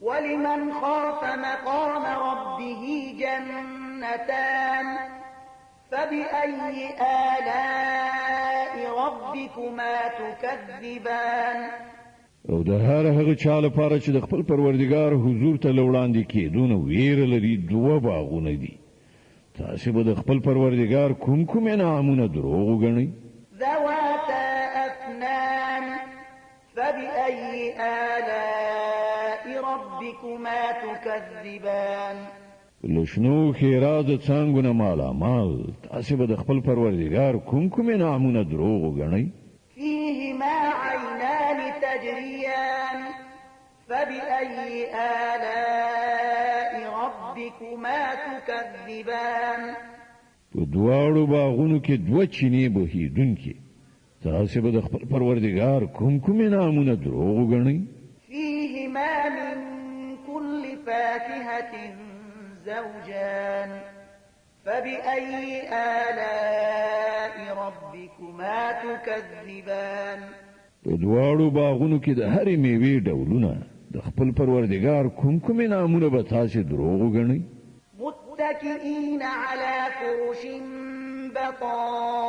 ولمن خاف مقام ربه جنتان فبأي آلاء ربكما تكذبان. او د هغه چا لپاره چې د خپل پروردګار حضور ته وړاندې کېدونه ویره لري دوه باغونه دي. تاسې به د خپل پروردګار کوم انعامونه دروغ وګڼئ. ذواتا أفنان فبأي آلاء ربكما تكذبان. لشنو خیرات څنګه مال تاسې به د خپل پروردګار کوم انعامونه دروغ وګڼئ. فيهما عينان تجريان فبأي آلاء ربكما تكذبان. په دواړو باغونو کې دوه چینې بهیدونکي. تاسې به د خپل پروردګار کوم انعامونه دروغ وګڼئ. فيهما من كل فاكهة زوجان فبأي آلاء ربكما تكذبان. په دواړو باغونو کې د هرې میوې ډولونه د خپل پروردګار کوم انعامونه به تاسې دروغ وګڼئ. متكئين على فرش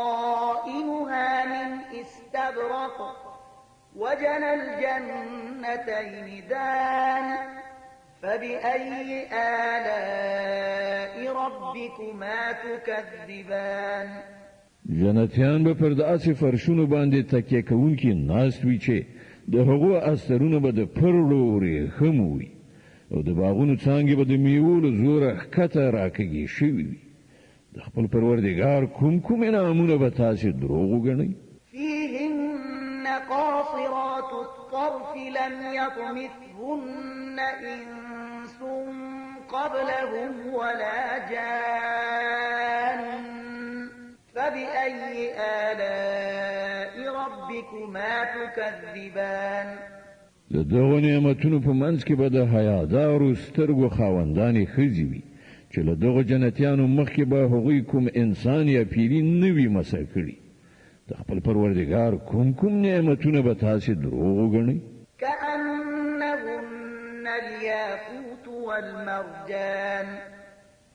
بطائنها من استبرق وجنى الجنتين دان فبأي آلاء ربكما تكذبان. جنتیان به پر داسې فرشونو باندې تکیه کوونکي ناست وي چې د هغو استرونه به د پرړو ورېښمو وي او د باغونو څانګې به د میوو له زوره ښکته راکږې شوي وي. د خپل پروردګار کوم انعامونه به تاسې دروغ وګڼئ. فيهن قاصرات الطرف لم يطمثهن إنس قبلهم ولا جان فبأي آلاء ربكما تكذبان. د دغو نعمتونو په منځ کې به د حیادارو سترګو خاوندانې ښځې وي چې له دغو جنتیانو مخکې به هغوی کوم انسان یا پیري نه وي مسه کړي. د خپل پروردګار کوم نعمتونه به تاسې دروغ وګڼئ. كأنهن الياقوت والمرجان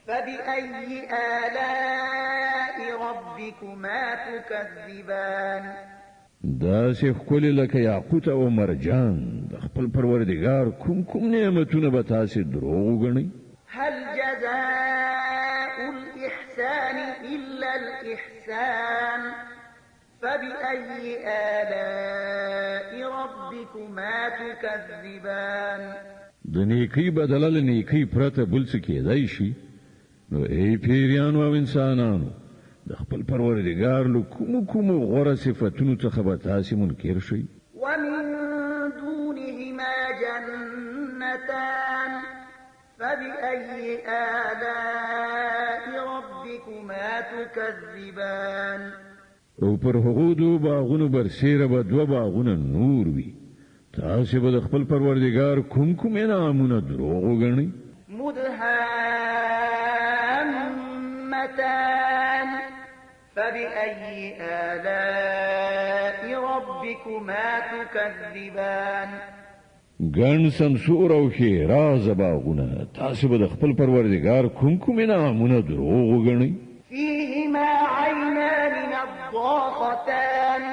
فبأي آلاء ربكما تكذبان. داسې ښکلې لکه یاقوت او مرجان د خپل پروردګار کوم نعمتونه به تاسې دروغ وګڼئ. هل جزاء الإحسان إلا الإحسان فبأي آلاء ربكما تكذبان د نیکی بدله له نیکی پرته بل څه کېدای شي؟ نو ای پیریانو او انسانانو د خپل پروردګار له کومو غوره صفتونو څخه به تاسې منکر شئ؟ ومن دونهما جنتان فبأي آلاء ربكما تكذبان او پر هغو دو باغونو برسیره به دوه باغونه نور وي، تاسې به د خپل پروردګار کوم انعامونه دروغ وګڼئ؟ مدهامتان فبأي آلاء ربكما تكذبان ګڼ سمسور او ښېرازه باغونه، تاسې به د خپل پروردګار کوم انعامونه دروغ وګڼئ؟ فيهما عينان نضاختان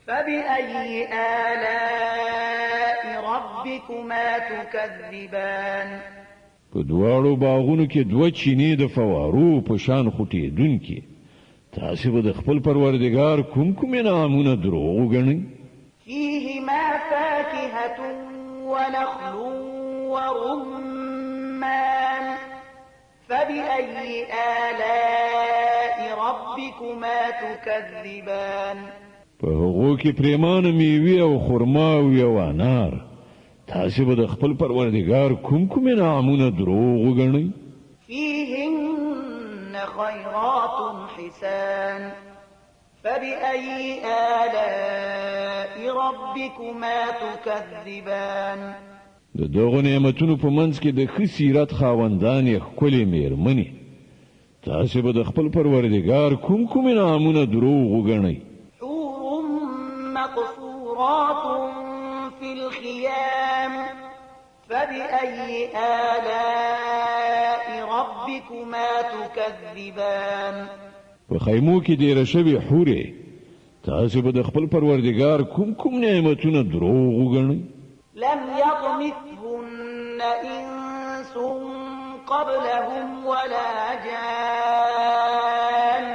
فبأي آلاء ربكما تكذبان په دواړو باغونو کې دوه چینې د فوارو په شان خوټېدونکې، تاسې به د خپل پروردګار کوم انعامونه دروغ وګڼئ؟ فيهما فاكهة ونخل ورمان فبأي آلاء ربكما تكذبان په هغو کې پریمانه میوې او خرماوې او انار، تاسې به د خپل پروردګار کوم انعامونه دروغ وګڼئ؟ فيهن خيرات حسان فبأي آلاء ربكما تكذبان د دغو نعمتونو په منځ کې د ښه سیرت خاوندانې ښکلې مېرمنې، تاسې به د خپل پروردګار کوم انعامونه دروغ وګڼئ؟ حور مقصورات في الخيام فبأي آلاء ربكما تكذبان په خیمو کې ډېره شوې حورې، تاسې به د خپل پروردګار کوم نعمتونه دروغ وګڼئ؟ لم يطمثهن إنس قبلهم ولا جان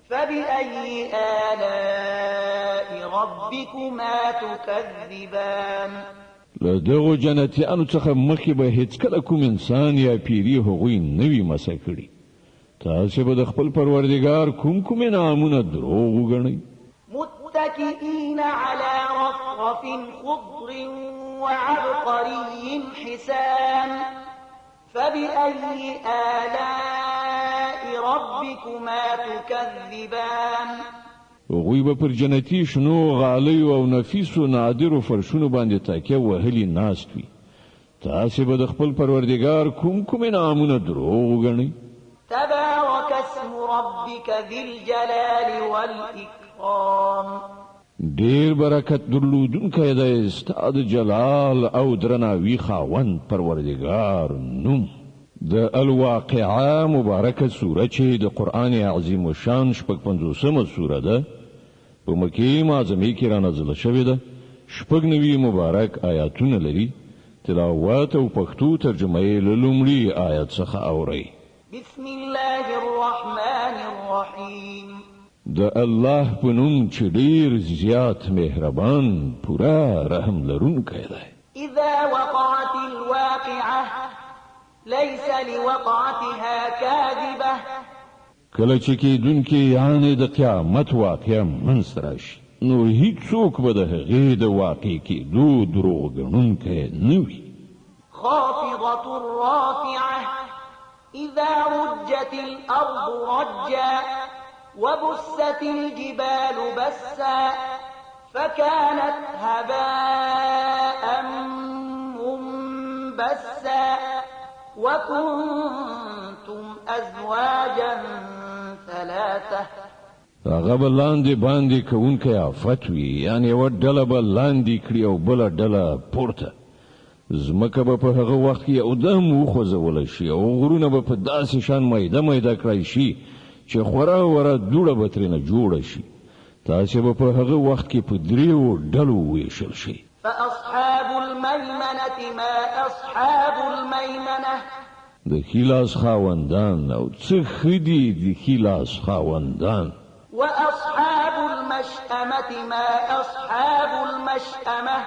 فبأي آلاء ربكما تكذبان له دغو جنتیانو څخه مخکې به هیڅکله کوم انسان یا پیری هغوی نه وي مسه کړي، تاسې به د خپل پروردګار کوم انعامونه دروغ وګڼئ؟ متكئين على رفرف خضر وعبقري حسان فبأي آلاء ربكما تكذبان هغوی به پر جنتي شنو غالیو او نفیسو نادرو فرشونو باندې تکیه وهلي ناست وي، تاسې به د خپل پروردګار کوم انعامونه دروغ وګڼئ؟ تبارك اسم ربك ذي الجلال والإكرام ډیر برکت درلودونکی دی ستا د جلال او درناوي خاوند پروردګار نوم. د الواقعه مبارکه سوره چې د قرآن عظیم الشان شپږ پنځوسمه سوره ده، په مکې معظمې کې رانازله شوې ده، شپږ نوي مبارک آیاتونه لري. تلاوت او پښتو ترجمه یې له لومړي آیت څخه اورئ. بسم الله الرحمن الرحيم د الله په نوم چې ډیر زیات مهربان پورا رحم لرونکی دی. إذا وقعت الواقعة ليس لوقعتها كاذبة کله چې کېدونکې یعنې د قیامت واقعه منځته راشي، نو هیڅوک به د هغې د واقع کېدو دروغ ګڼونکی نه وي. خافضة رافعة إذا رجت الأرض رجا وبست الجبال بسا فكانت هباء منبسا وكنتم أزواجا ثلاثة هغه به لاندې باندې کوونکی آفت وي، یعنې یوه ډله به لاندې کړي او بله ډله پورته. ځمکه به په هغه وخت کې یودم وخوځولی شي او غرونه به په داسې شان میده کړی شي چې خورا وره دوړه به ترېنه جوړه شي. تاسې به په هغه وخت کې په دریو ډلو وویشل شي. فأصحاب الميمنة ما أصحاب الميمنة د ښي لاس خاوندان او څه ښه دي د ښي لاس خاوندان. وأصحاب المشأمة المشأمة ما أصحاب المشأمة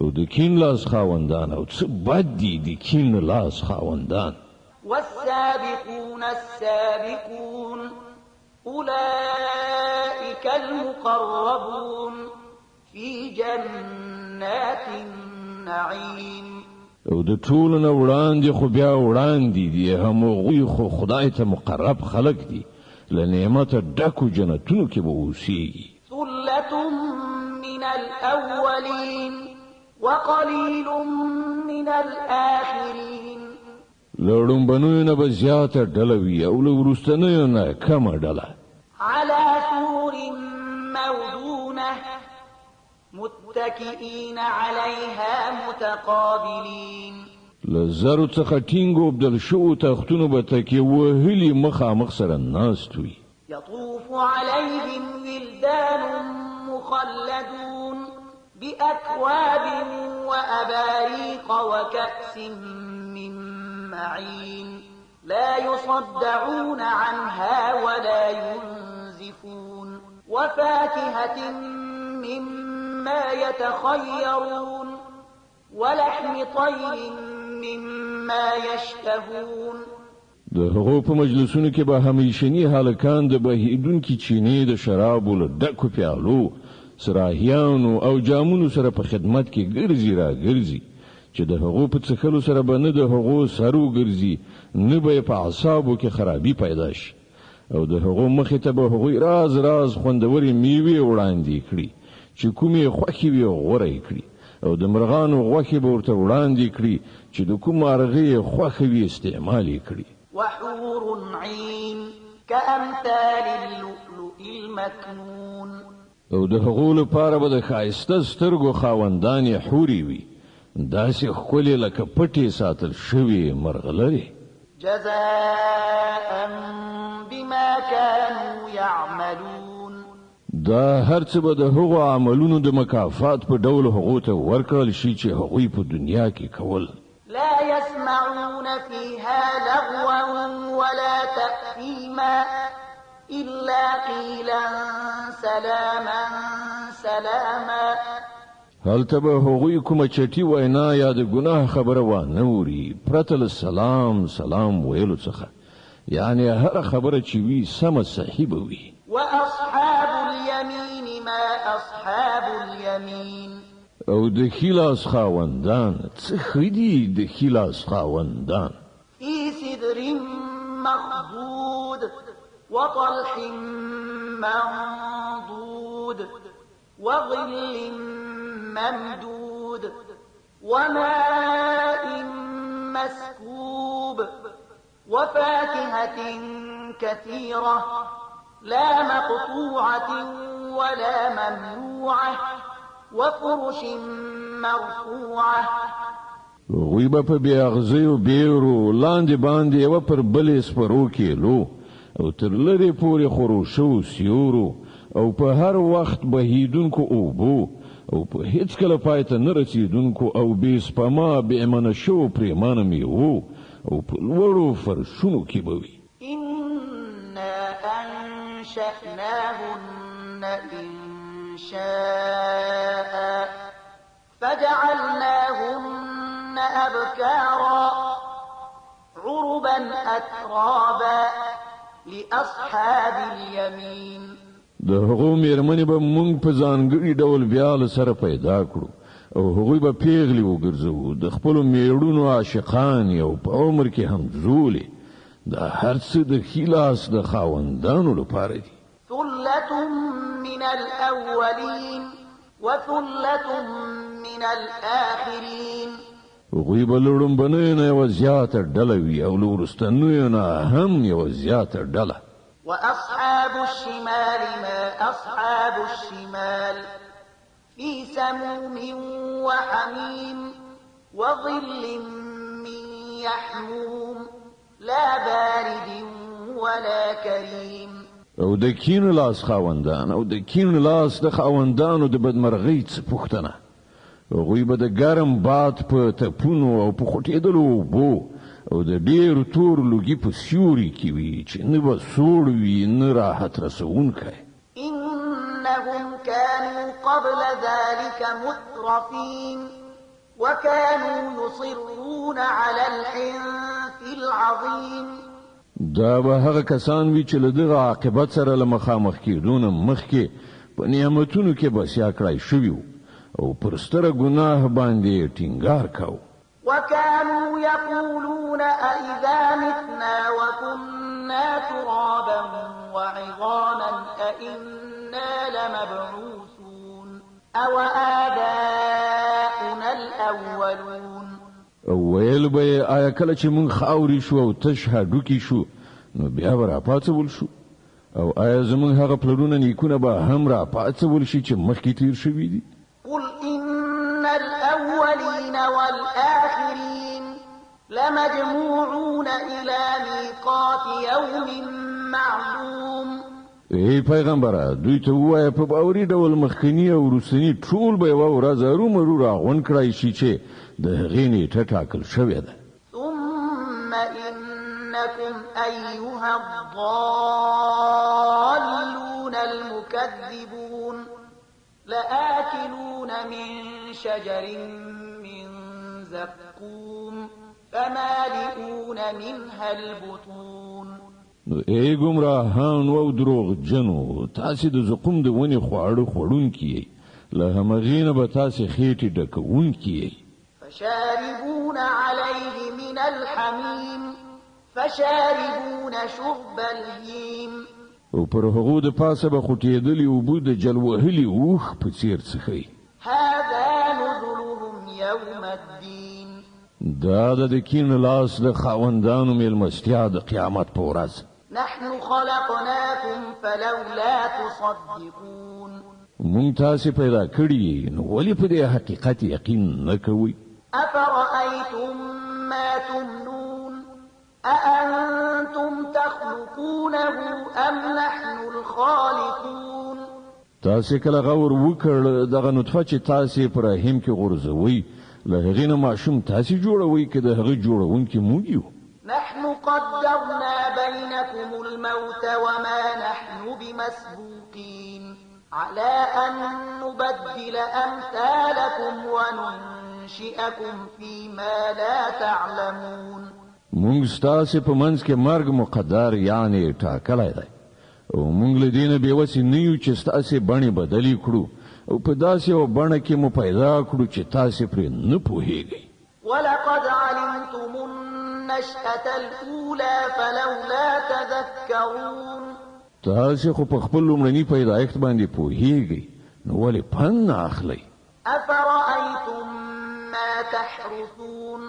او د کین لاس خاوندان او څه بد دي د کین لاس خاوندان. والسابقون السابقون أولئك المقربون في جنات النعيم. او د ټولو نه وړاندې خو بیا وړاندې دي همغوی خو خدای ته مقرب خلق دي له نعمته ډکو جنتونو کې به اوسېږي. ثلة من الأولين وقليل من الآخرين. له ړومبنیو نه به زیاته ډله وي او له وروستنیو نه کمه ډله. على سور موضونة متكئين عليها متقابلين. له زرو څخه ټینګو بدل شو تختونو به تکیه وهلي مخامخ سره ناست وي. يطوف عليهم ولدان مخلدون بأكواب وأباريق وكأس من معين لا يصدعون عنها ولا ينزفون. وفاكهة مما يتخيرون ولحم طير مما يشتهون. د هغو په مجلسونو کې به همیشني هلکان د بهیدونکي چینې د شرابو له ډکو پیالو سراهیانو او جامونو سره په خدمت کې ګرځي را ګرځي چې د هغو په څښلو سره به نه د هغو سر وګرځي نه به یې په اعصابو کې خرابي پیدا شي او د هغو مخې ته به هغوی راز راز خوندورې میوې وړاندې کړي چې کومې خوښې وي غوره یې کړي او د مرغانو غوښې به ورته وړاندې کړي چې د کوم مرغې یې خوښه وي استعمال یې کړي. وحور عين كأمثال اللؤلؤ المكنون. او د هغو لپاره به د ښایسته سترګو خاوندانې حورې وي داسې ښکلې لکه پټې ساتل شوې مرغلرې. جزاء بما كانوا يعملون. دا هر څه به د هغو عملونو د مکافات په ډول هغو ته ورکړل شي چې هغوی په دنیا کې کول. لا يسمعون فيها لغوا ولا تأثيما إلا قيلا سلاما سلاما. هلته به هغوی کومه چټي وینا یا د ګناه خبره وانه اوري پرته له سلام سلام ویلو څخه یعنی هر خبره چې وي سمه صحیح به وي. وأصحاب اليمين ما أصحاب اليمين. او د خلاص خاوندان څه ښه دي د خلاص خاوندان. في سدر مخضود وطلح منضود وظل ممدود وماء مسكوب وفاكهة كثيرة لا مقطوعة ولا ممنوعة وفرش مرفوعة. وی به په بیاغزیو بیرو لاندې باندې یو پر بلې سپرو کېلو او تر لرې پورې خروشو سیورو او په هر وخت بهیدونکو اوبو او په هیڅ کله پای ته نه رسیدونکو او بې سپما بې امنه شو پرېمانه میوو او په لوړو فرشونو کې به وي. إنا أنشأناهن إنشاء فجعلناهن أبكارا عربا أترابا لأصحاب اليمين. د هغو میرمنې به مونږ په ځانګړي ډول بیا له سره پیدا کړو او هغوی به پیغلې وګرځوو د خپلو میړونو عاشقانې او په عمر کې همزولې. دا هر څه د خلاص د خاوندانو لپاره دي. ثلة من الأولين وثلة من الآخرين. هغوی به له ړومبنیو نه یوه زیاته ډله وي او له وروستنیو نه هم یوه زیاته ډله. وأصحاب الشمال ما أصحاب الشمال في سموم وحميم وظل من يحموم لا بارد ولا كريم. او د کین لاس خاوندان او د کین لاس د خاوندانو د بدمرغۍ څه پوښتنه. هغوی به د ګرم باد په تپونو او په خوټېدلو اوبو او د ډېرو تور لوګي په سیوري کې وي چې نه به سوړ وي نه راحت رسوونکی. إنهم إنهم كانوا قبل ذلك مترفين وكانوا يصرون على الحنث العظيم. دا به هغه کسان وی چې له دغه عاقبت سره له مخامخ کېدونه مخکې په نعمتونو کې بسیا کړای شوي او پر ستره ګناه باندې ټینګار کاوه. وكانوا يقولون أئذا متنا وكنا ترابا وعظاما أئنا لمبعوثون أو آباؤنا الأولون. ویل به آیا کله چې مونږ خاوري شو او تش هډوکي شو نو بیا به راپاڅول شو او آیا زمونږ هغه پلرونه نیکونه به هم راپاڅول شي چې مخکې تیر شوي دي؟ قل إن الأولين والآخرين لمجموعون إلى ميقات يوم معلوم. ای پیغمبره دوی ته ووایه په باوري ډول مخکني او وروستني ټول به یوه ورځ ارومرو راغونډ کړای شي چې د هغې نیټه ټاکل شوې ده. ثم إنكم أيها الضالون المكذبون لآكلون من شجر من زقوم فمالئون منها البطون. ای ګمراهان او دروغ جنو تاسې د زقوم د ونې خواړه خوړونکي یئ له همغې نه به تاسې خېټې ډکوونکي یئ. فشاربون عليه من الحميم فشاربون شرب الهيم. او پر هغو د پاسه به خوټېدلي اوبه د جلوهلي اوښ په څېر څښئ. هذا نزلهم يوم الدين. دا د کین لاس د خاوندانو میلمستیا د قیامت په ورځ. نحن خلقناكم فلولا تصدقون. مونږ تاسې پیدا کړي نو ولې په دې حقیقت یقین نه کوئ؟ أفرأيتم ما تمنون أأنتم تخلقونه أم نحن الخالقون. تاسې کله غور وکړ دغه نطفه چې تاسې په رحم کې غورځوئ له هغې نه ماشوم تاسې جوړوئ که د هغه جوړونکي موږ یو؟ نحن قدرنا بينكم الموت وما نحن بمسبوقين على أن نبدل أمثالكم وننشئكم فيما لا تعلمون. مونږ ستاسې په منځ کې مرګ مقدر یعنی ټاکلی دی او مونږ له دې نه بېوسې نه یو چې ستاسې بڼې بدلې کړو او په داسې یوه بڼه کې مو پیدا کړو چې تاسې پرې نه پوهیږئ. ولقد علمتم النشأة الأولى فلولا تذكرون. تاسې خو په خپل لومړني پیدایښت باندې پوهیږئ نو ولې پند نه اخلئ؟ أفرأيتم ما تحرثون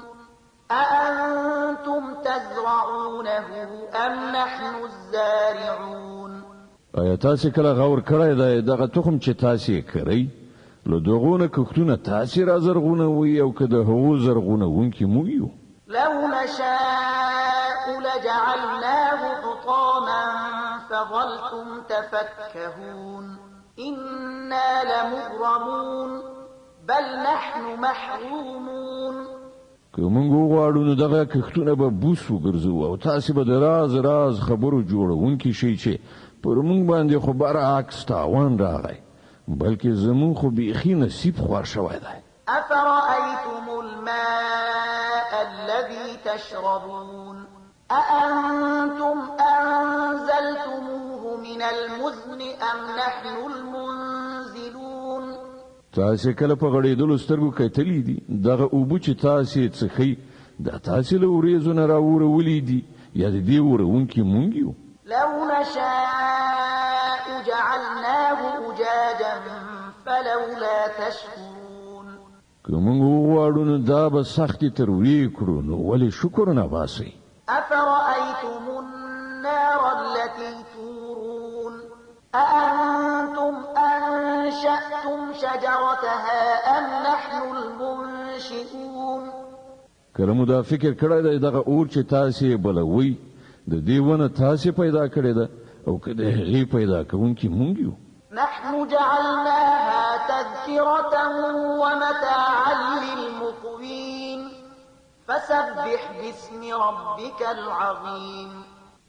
أأنتم تزرعونه أم نحن الزارعون. آیا تاسې کله غور کړی دی دغه تخم چې تاسې کرئ له دغو نه کښتونه تاسې را زرغونوئ او که د هغو زرغونوونکي موږ یو؟ لو نشاء لجعلناه حطاما فظلتم تفكهون إنا لمغرمون بل نحن محرومون. که موږ وغواړو نو دغه کښتونه به بوس وګرځو او تاسې به د راز راز خبرو جوړونکي شئ چې پر موږ باندې خو برعکس تاوان راغی بلکې زموږ خو بیخي نصیب خوار شوی دی. أفرأيتم الماء الذي تشربون أأنتم أنزلتموه من المزن أم نحن المنزلون. تاسې کله په غړېدلو سترګو کتلي دي دغه اوبه چې تاسې څښئ دا تاسې له وریځو نه راوړولي دي یا د دې وروونکي موږ یو؟ لو نشاء جعلناه أجاجا فلولا تشكرون. که موږ وغواړو نو دا به سختې ترویې کړو نو ولې شکر نه باسئ؟ أفرأيتم النار التي تورون أأنتم أنشأتم شجرتها أم نحن المنشئون. کله مو دا فکر کړی دی دغه اور چې تاسې بلوئ د دې ونه تاسې پیدا کړې ده او که د هغې پیدا کوونکي موږ یو؟ نحن جعلناها تذكرة ومتاعا للمقوين فسبح باسم ربك العظيم.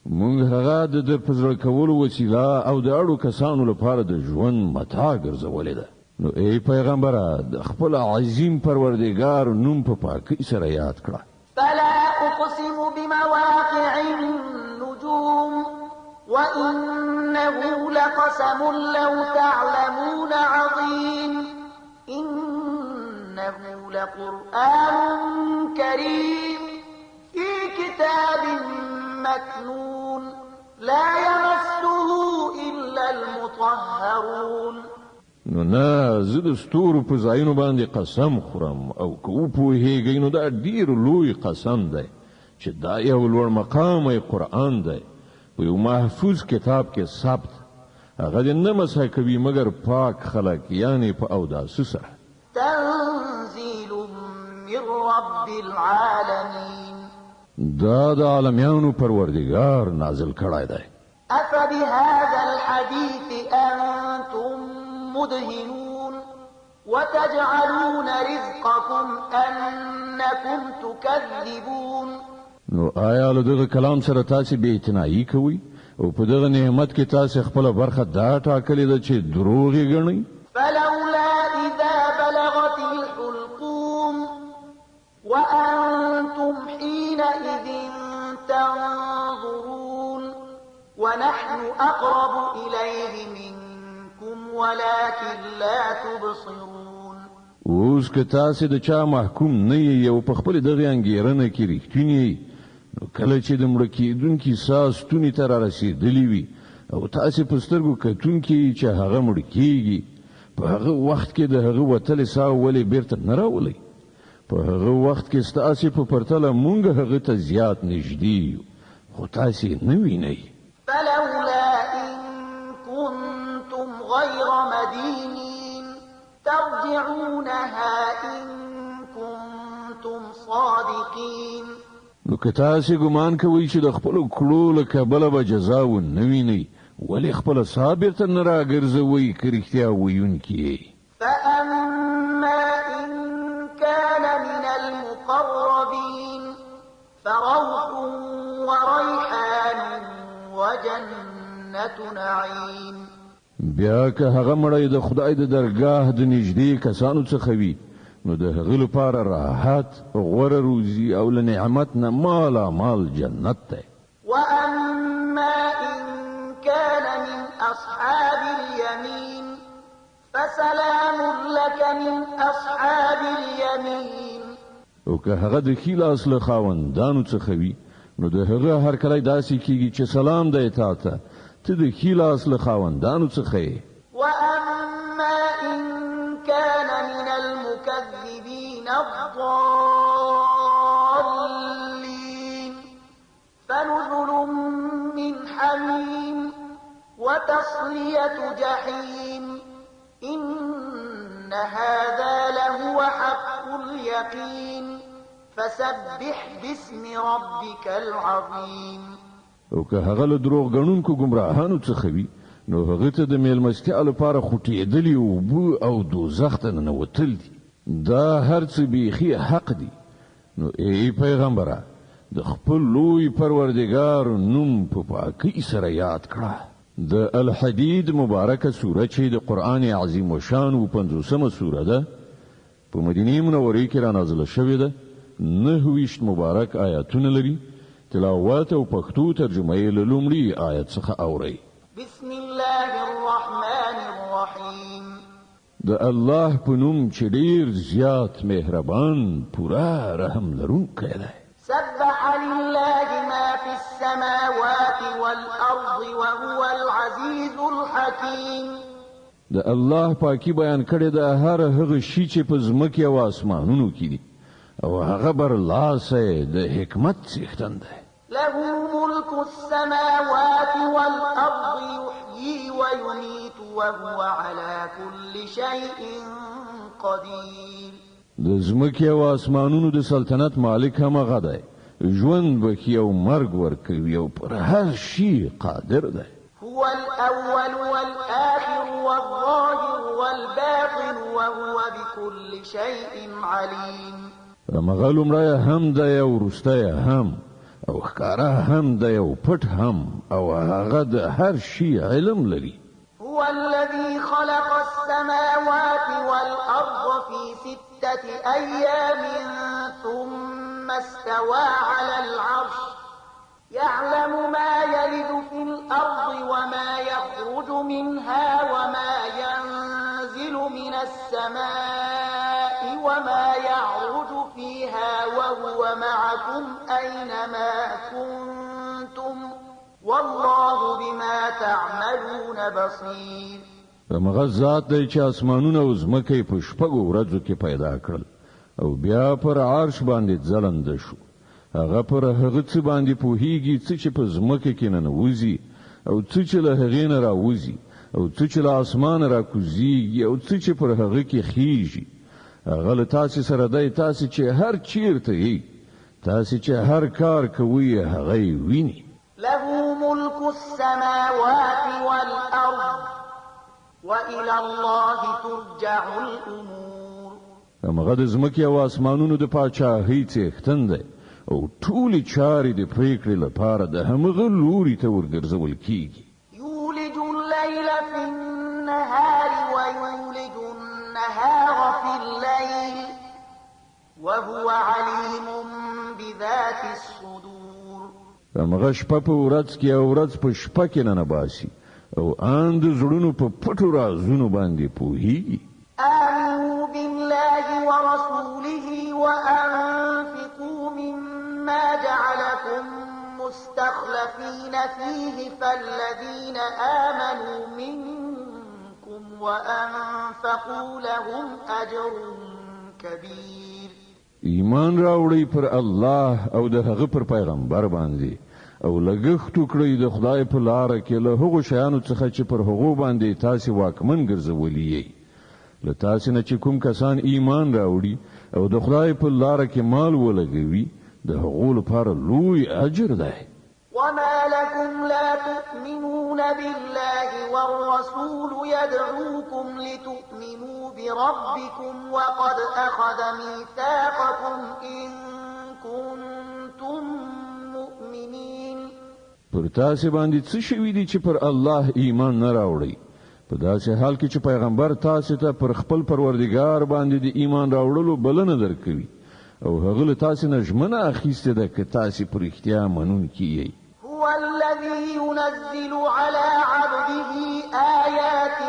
مونږ هغه د په زړه کولو وسیله او د اړو کسانو لپاره د ژوند متاع ګرځولې ده. نو ای پیغمبره د خپل عظیم پروردګار نوم په پاکۍ سره یاد کړه. فلا أقسم بمواقع النجوم وإنه لقسم لو تعلمون عظيم إنه لقرآن كريم في كتاب مكنون لا يمسه إلا المطهرون. نو نه زه د ستورو په ځایونو باندې قسم خورم او که وپوهېږئ نو دا ډېر لوی قسم دی چې دا یو لوړ مقامی قرآن دی په یو محفوظ کتاب کې ثبت. هغه دې نه مسح کوي مګر پاک خلک یعنې په اوداسه سره. تنزيل من رب العالمين. دا د عالمیانو پروردګار نازل کړی دی. أفبهذا الحديث أنتم مدهنون وتجعلون رزقكم أنكم تكذبون. نو آیا له دغه کلام سره تاسو بې اعتنایي کوئ او په دغه نعمت کې تاسو خپل برخه دا ټاکلې ده چې دروغ یې ګڼئ؟ فلولا إذا بلغت الحلقوم وأنتم حينئذ تنظرون ونحن أقرب إليه منكم ولكن لا تبصرون. اوس که تاسو د چا محکوم نه یې او په خپل دغه انګیرنه کې رښتینی نو کله چې د مړه کېدونکي ساه ستوني ته رارسېدلې وي او تاسو په سترګو کتونکي چې هغه مړ کېږي په هغه وخت کې د هغه وتلې ساه ولې بیرته نه راولئ؟ په هغه وخت کې ستاسو په پرتله مونږ هغه ته زیات نږدې یو خو تاسو نه وینئ. فلولا إن كنتم غير مدينين ترجعونها إن كنتم صادقين. نو که تاسو ګمان کوئ چې د خپلو کړو له کبله به جزا ونه وینئ ولې خپله ساه بیرته نه راګرځوئ که رښتیا ویونکي یې؟ فأما إن كان من المقربين فروح وريحان وجنة نعيم. بیا که هغه مړی د خدای د درگاه د نږدې کسانو څخه وي نو د هغه لپاره راحت غوره روزي او له نعمت نه مالا مال جنت دی. وأما إن كان من أصحاب اليمين فسلام لك من أصحاب اليمين. او که هغه د ښي لاس له خاوندانو څخه وي نو د هغه هر کله داسې کېږي چې سلام دی تا ته ته د ښي لاس له خاوندانو څخه یې. وأما إن كان من المكذبين الضالين فنزل من حميم وتصلية جحيم إن هذا لهو حق اليقين فسبح باسم ربك العظيم. او که هغه له دروغ ګڼونکو ګمراهانو څخه وي نو هغه ته د میلمستیا لپاره خوټېدلي اوبه او دوزخ ته ننوتل دي. دا هر څه بیخي حق دي. نو ای پیغمبره د خپل لوی پروردګار نوم په پاکۍ سره یاد کړه. د الحدید مبارکه سوره چې د قرآن عظیم الشان و 50مه سوره ده په مدینه منورې کې را نازله شوې ده. 29 مبارک آیاتونه لري. تلاوت او پښتو ترجمه یې له لومړي آیت څخه اورئ. بسم الله الرحمن الرحيم. د الله په نوم چې ډېر زیات مهربان پورا رحم لرونکی دی. سبح لله ما في السماوات والأرض وهو العزيز الحكيم. د الله پاکي بیان کړي د هر هغه شي چې په ځمکې او اسمانونو کې دي او هغه برلاسه د حکمت څښتن دی. له ملك السماوات والأرض يحيي ويميت وهو على كل شيء قدير. د ځمکې او اسمانونو د سلطنت مالک هم هغه دی. ژوند بخي او مرګ ورکوي او پر هر شي قادر دی. هو الأول والآخر والظاهر والباطن وهو بكل شيء عليم. مغه لومړی هم دی او وروستی هم او ښکارا هم دی او پټ هم او هغه د هر شي علم لري. هو الذي خلق السماوات والأرض في 6 أيام ثم استوى على العرش يعلم ما يلج في الأرض وما يخرج منها وما ينزل من السماء وما يعرج فيها وهو معكم أينما كنتم والله بما تعملون بصير. هغه ذات دی چې اسمانونه او ځمکې په شپږو ورځو کې پیدا کړل او بیا پر عرش باندې ځلنده شو. هغه پر هغه څه باندې پوهیږي چې په ځمکه کې ننوځي او چې له هغې نه راوځي او چې له اسمانه راکوزیږي او چې پر هغه کې خیږي. هغه له تاسو سره دی، تاسو چې هر چیرته یې، تاسو چې هر کار کوي هغه ویني. له ملك السماوات والأرض وإلى الله ترجع الأمور. هغه د ځمکې او اسمانونو د پاچاهۍ څښتن دی او ټولې چارې د پریکړې لپاره د همغه لوري ته ورګرځول کیږي. يولج الليل في النهار ويولج النهار في الليل وهو عليم بذات الصدور. هغه شپه په ورځ کې او ورځ په شپه کې نه باسي او اند زړونو په پټو رازونو باندې پوهیږي. آمنوا بالله ورسوله وأنفقوا مما جعلكم مستخلفين فيه فالذين آمنوا منكم وأنفقوا لهم أجر كبير. ایمان راوړی پر الله او د هغه پر پیغمبر باندې او لګښت وکړئ د خدای په لار کې له هغو شیانو څخه چې پر هغو باندې تاسو واکمن ګرځولي یې. له تاسو نه چې کوم کسان ایمان راوړي او د خدای په لار کې مال ولګوي د هغو لپاره لوی اجر دی. وما لكم لا تؤمنون بالله والرسول يدعوكم لتؤمنوا بربكم وقد أخذ ميثاقكم إن كنتم مؤمنين. پر تاسو باندې څه شوي دي چې پر الله ایمان نه راوړي؟ په داسې حال کې چې پیغمبر تاسو ته پر خپل پروردګار باندې د ایمان راوړلو بلنه درکوي او هغه له تاسو نه ژمنه اخیستې ده که تاسو په رښتیا منونکي یئ. هو الذي ينزل على عبده آيات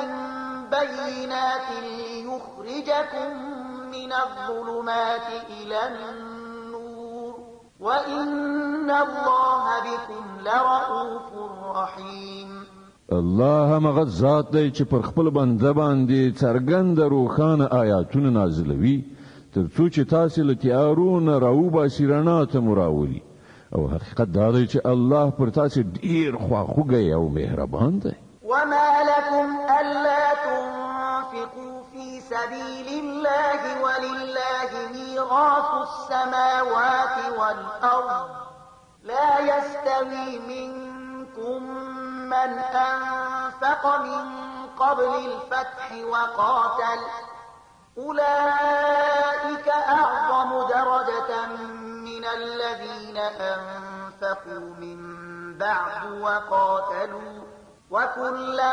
بينات ليخرجكم من الظلمات إلى النور وإن الله بكم لرؤوف رحيم. الله هغه ذات دی چې پر خپل بنده باندې څرګند روښانه آیاتونه نازلوي ترڅو چې تاسو له تیارو نه راوباسي رڼا ته مراولي او حقیقت دا دی چې الله پر تاسو ډیر خواخوږی او مهربان دی. وما لكم ألا تنفقوا في سبيل الله ولله ميراث السماوات والأرض لا يستوي منكم من أنفق من قبل الفتح وقاتل أولئك أعظم درجة من الذين أنفقوا من بعد وقاتلوا وكلا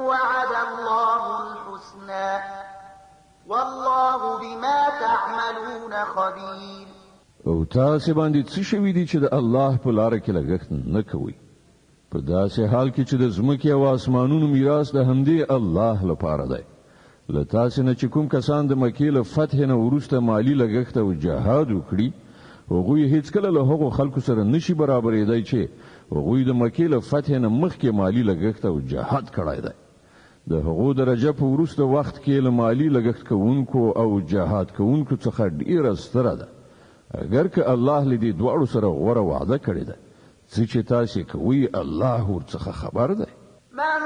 وعد الله الحسنى والله بما تعملون خبير. او تاسو باندې څه شوي دي چې د الله په لار کې لګښت نه کوئ؟ په داسې حال کې چې د ځمکې او اسمانونو میراث د همدې الله لپاره دی. له تاسو نه چې کوم کسان د مکې له فتح نه وروسته مالی لګښت او جهاد وکړي هغوی هیڅکله له هغو خلکو سره نشي برابرېدی چې هغوی د مکې له فتح نه مخکې مالی لګښت او جهاد کړی دی. د هغو درجه په وروسته وخت کې له مالی لګښت کوونکو او جهاد کوونکو څخه ډیره ستره ده اگر که الله له دې دواړو سره غوره وعده کړې ده. څه چې تاسو کوئ الله ورڅخه خبر دی. من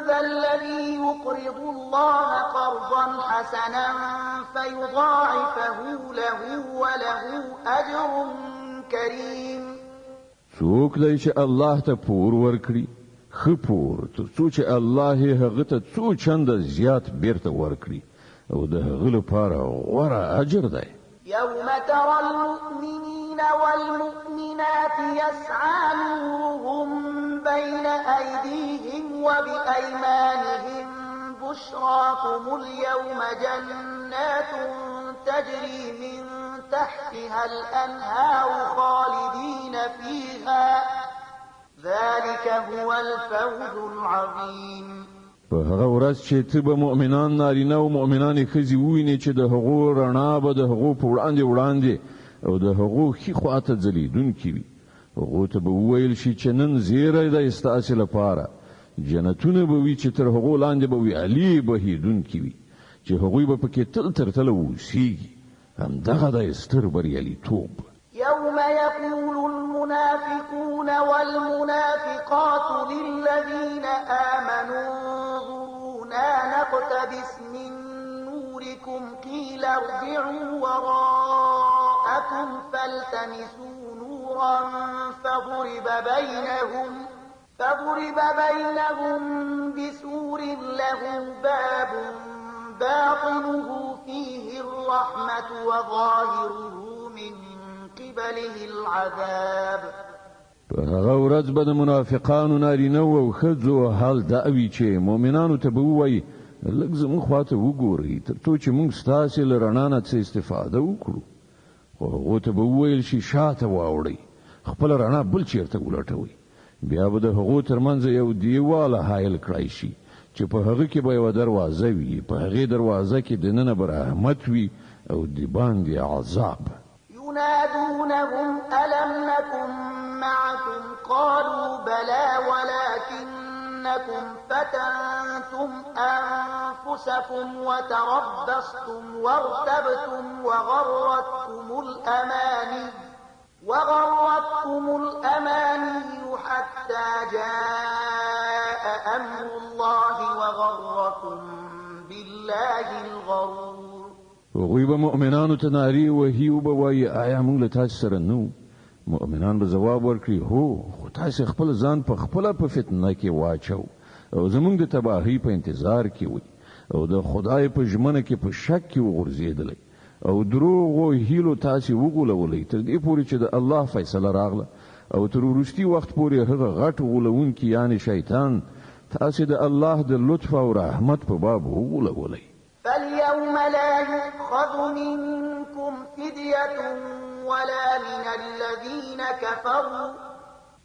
ذا الذي يقرض الله قرضا حسنا فيضاعفه له وله أجر كريم. څوک دی چې الله ته پور ورکړي ښه پور ترڅو چې الله هغه ته څو چنده زیات بیرته ورکړي او د هغه لپاره غوره اجر دی. يوم ترى المؤمنين والمؤمنات يسعى نورهم بين أيديهم وبأيمانهم بشراكم اليوم جنات تجري من تحتها الأنهار خالدين فيها ذلك هو الفوز العظيم. په هغه ورځ چې ته به مؤمنان نارینه او مؤمنانې ښځې ووینې چې د هغو رڼا به د هغو په وړاندې او د هغو ښي خواته ځلیدونکې وي. هغو ته به وویل شي چې نن زیری دی ستاسې لپاره، جنتونه به وي چې تر هغو لاندې به ویالې بهیدونکې وي چې هغوی به پکې تل تر تله اوسیږي. همدغه دی ستر بریالیتوب. يوم يقول المنافقون والمنافقات للذين آمنوا انظرونا نقتبس من نوركم قيل ارجعوا وراءكم فالتمسوا نورا فضرب بينهم بسور له باب باطنه فيه الرحمة وظاهره من قبله العذاب. په هغه ورځ به د منافقانو نارینه او ښځو حال دا وي چې مؤمنانو ته به ووایي لږ زموږ خواته وګورئ تر څو چې موږ ستاسې له رڼا نه څه استفاده وکړو. خو هغو ته به وویل شي شاته واوړئ، خپله رڼا بل چېرته ولټوئ. بیا به د هغو ترمنځ یو دیواله حایل کړی شي چې په هغه کې به یوه دروازه وي، په هغې دروازه کې دننه به رحمت وي او د باندې عذاب. ينادونهم ألم نكن معكم قالوا بلى ولكنكم فتنتم أنفسكم وتربصتم وارتبتم وغرتكم الأماني حتى جاء أمر الله وغركم بالله الغرور. هغوی به مؤمنانو ته نارې وهي او به وایي آیا موږ له تاسې سره نه وو؟ مؤمنان به ځواب ورکړي هو، خو تاسې خپل ځان په خپله په فتنه کې واچو او زموږ د تباهۍ په انتظار کې وئ او د خدای په ژمنه کې په شک کې وغورځېدلی او دروغو هیلو تاسې وغولولی تر دې پورې چې د الله فیصله راغله او تر وروستي وخت پورې هغه غټ غولونکي یعنې شیطان تاسې د الله د لطف او رحمت په باب وغولولی. فاليوم لا يؤخذ منكم فدية ولا من الذين كفروا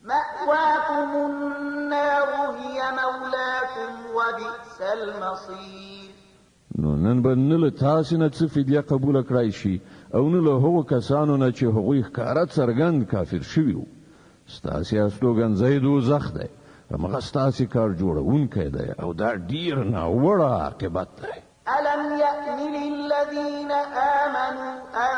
مأواكم النار هي مولاكم وبئس المصير. نو نن به نه له تاسې نه څه فدیه قبوله کړای شي او نه له هغو کسانو نه چې هغوی ښکاره څرګند کافر شوي وو. ستاسې استوګنځی دوزخ دی، همغه ستاسې کار جوړونکی دی او دا ډېر ناوړه عاقبت دی. ألم يأن للذين آمنوا أن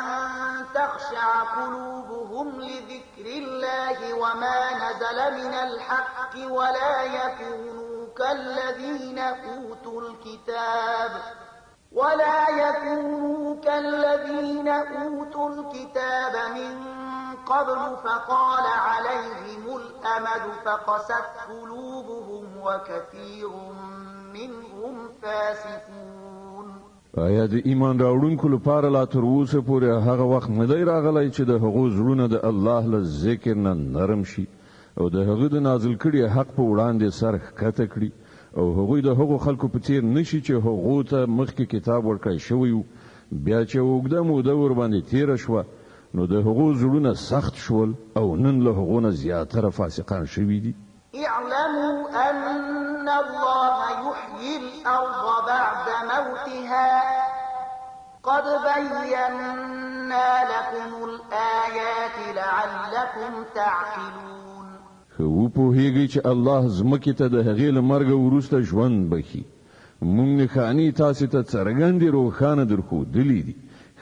تخشع قلوبهم لذكر الله وما نزل من الحق ولا يكونوا كالذين أوتوا الكتاب من قبل فقال عليهم الأمد فقست قلوبهم وكثير منهم فاسقون. آیا د ایمان راوړونکو لپاره لا تر اوسه پورې هغه وخت نه دی راغلی چې د هغو زړونه د الله له ذکر نه نرم شي او د هغه د نازل کړي حق په وړاندې سر ښکته کړي او هغوی د هغو خلکو په څیر نشي چې هغو ته مخکې کتاب ورکړی شوی و بیا چې اوږده موده ورباندې تیره شوه نو د هغو زړونه سخت شول او نن له هغو نه زیاتره فاسقان شوي دي. اعلموا أن الله يحيي الأرض بعد موتها قد بينا لكم الآيات لعلكم تعقلون. خو پوهیږئ چې الله ځمکې ته د هغې له مرګه وروسته ژوند بخي. موږ نښانې تاسې ته څرګندې روښانه درښودلې دي،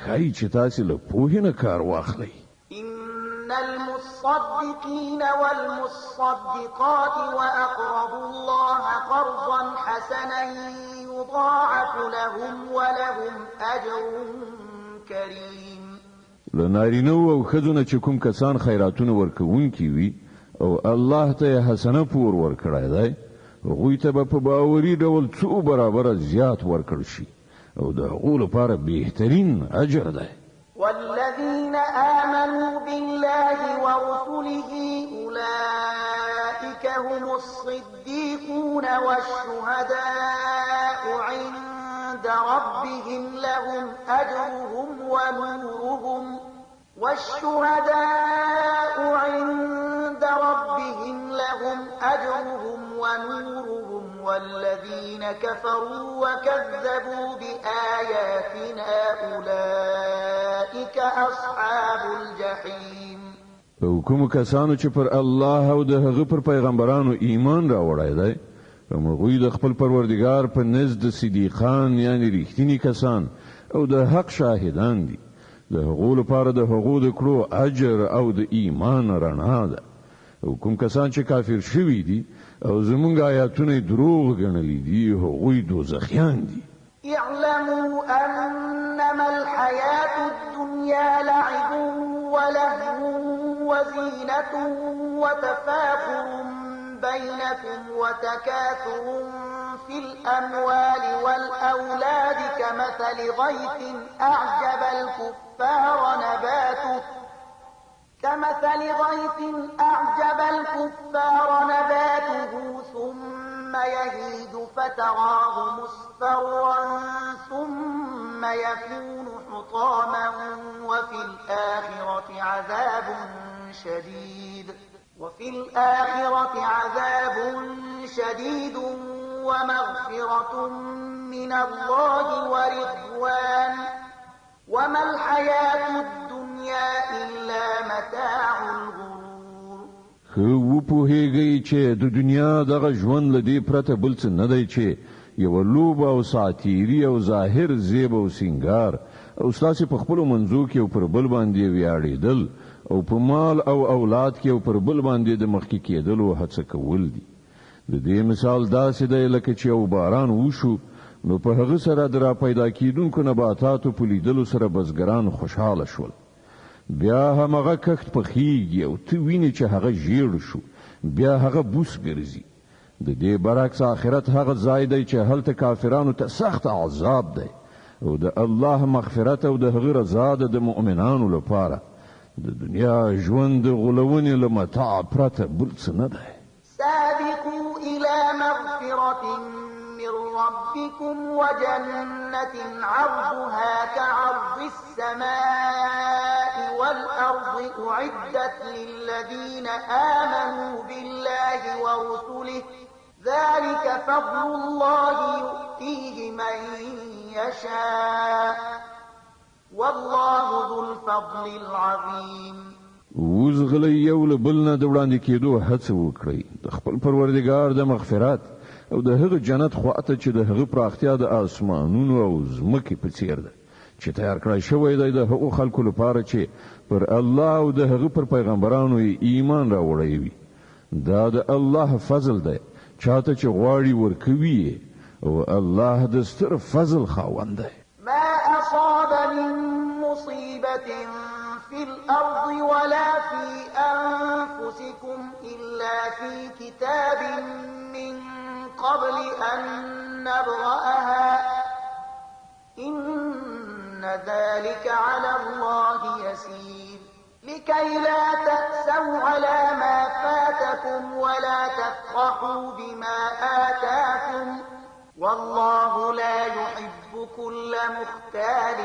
ښایي چې تاسې له پوهې نه کار واخلئ. إن المصدقين والمصدقات وأقرضوا الله قرضا حسنا يضاعف لهم ولهم أجر كريم. له نارینه‌و او ښځو نه چې کوم کسان خیراتونه ورکوونکي وي او الله ته حسنه پور ورکړی دی هغوی ته به په باوري ډول څو برابره زیات ورکړل شي او د هغو لپاره بهترین اجر دی. الذين آمنوا بالله ورسله أولئك هم الصديقون والشهداء عند ربهم لهم أجرهم ونورهم والذين كفروا وكذبوا بآياتنا أولئك أصحاب الجحيم. کوم کسانو چې پر الله او د هغه پر پیغمبرانو ایمان راوړی دی هغوی د خپل پروردګار په نزد صدیقان یعنی ریښتینی کسان او د حق شاهدان دي. د هغو لپاره د هغو د کړو اجر او د ایمان رڼا ده. او کوم کسان چې کافر شوي دي او زمونږ آیاتونه دروغ ګڼلي دي هغوی دوزخیان دي. اعلموا انما الحياة الدنيا لعب ولهو وزينة وتفاخر بينكم وتكاثر في الأموال والأولاد كمثل غيث أعجب الكفار نباته ثم يهيج فتراه مصفرا ثم يكون حطاما وفي الآخرة عذاب شديد ومغفرة من الله ورضوان وما الحياة الدنيا إلا متاع الغرور. خو پوهیږي چې د دنیا دغه ژوند لدی پرته بل څه نه دی چې یو لوب او ساتيري او ظاهر زیب او سنگار او ستاسو په خپل منځو کې او پر بل باندې ویاړېدل او په مال او اولاد کې او پر بل باندې د مخکې کېدلو هڅه کول دي. د دې مثال داسې دی لکه چې یو باران وشو نو په هغه سره درا پیدا کیدونکو نباتاتو په لیدلو سره بزګران خوشاله شول. بیا همغه کښت پخیږي او ته ویني چې هغه ژیړ شو بیا هغه بوس ګرځي. د دې برعکس آخرت هغه ځای دی چې هلته کافرانو ته سخت عذاب دی او د الله مغفرت او د هغه رضا د مؤمنانو لپاره. د دنیا ژوند غلونې له متاع پرته بل څه نه دی. سابقوا إلى مغفرة من ربكم وجنة عرضها كعرض السماء والأرض أعدت للذين آمنوا بالله ورسله ذلك فضل الله يؤتيه من يشاء والله ذو الفضل العظيم. وزغلی یو له بل نه د وړاندې کېدو هڅه وکړئ د خپل پروردګار د مغفرت او د هغه جنت خواته چې د هغه پراختیا د آسمانونو او ځمکې په څیر ده چې تیار کړی شوی دی د هغو خلکو لپاره چې پر الله او د هغه پر پیغمبرانو ایمان راوړی وي. دا د الله فضل دی چاته چې غواړي ورکوي او الله د ستر فضل خاوند دی. ما أصاب من مصيبة في الأرض ولا في أنفسكم إلا في كتاب من قبل أن نبرأها إن ذلك على الله يسير. لكي لا تأسوا على ما فاتكم ولا تفرحوا بما آتاكم والله لا يحب كل مختال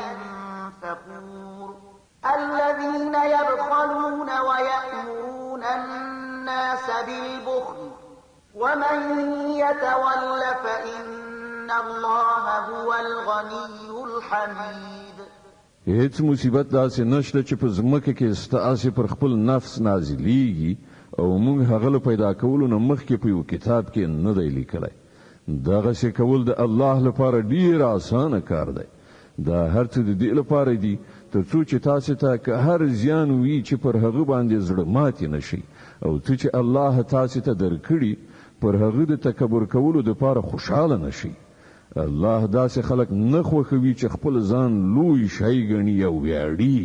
فخور. الذين يبخلون ويأمرون الناس بالبخل ومن يتول فإن الله هو الغني الحميد. هیڅ مصیبت داسې نشته چې په ځمکه کې ستاسو پر خپل نفس نازلېږي او موږ هغه له پیدا کولو نه مخکې په یو کتاب کې نه دی لیکلی. دغه څه کول د الله لپاره ډیر آسانه کار دی. دا هر څه د دې لپاره دی ترڅو چې تاسو ته که هر زیان وي چې پر هغه باندې زړه ماتې نشي او ته چې الله تاسو ته درکړي پر هغه د تکبر کولو لپاره خوشاله نشي. الله داسې خلک نه خوښوي چې خپل ځان لوی شی ګڼي او ویاړي.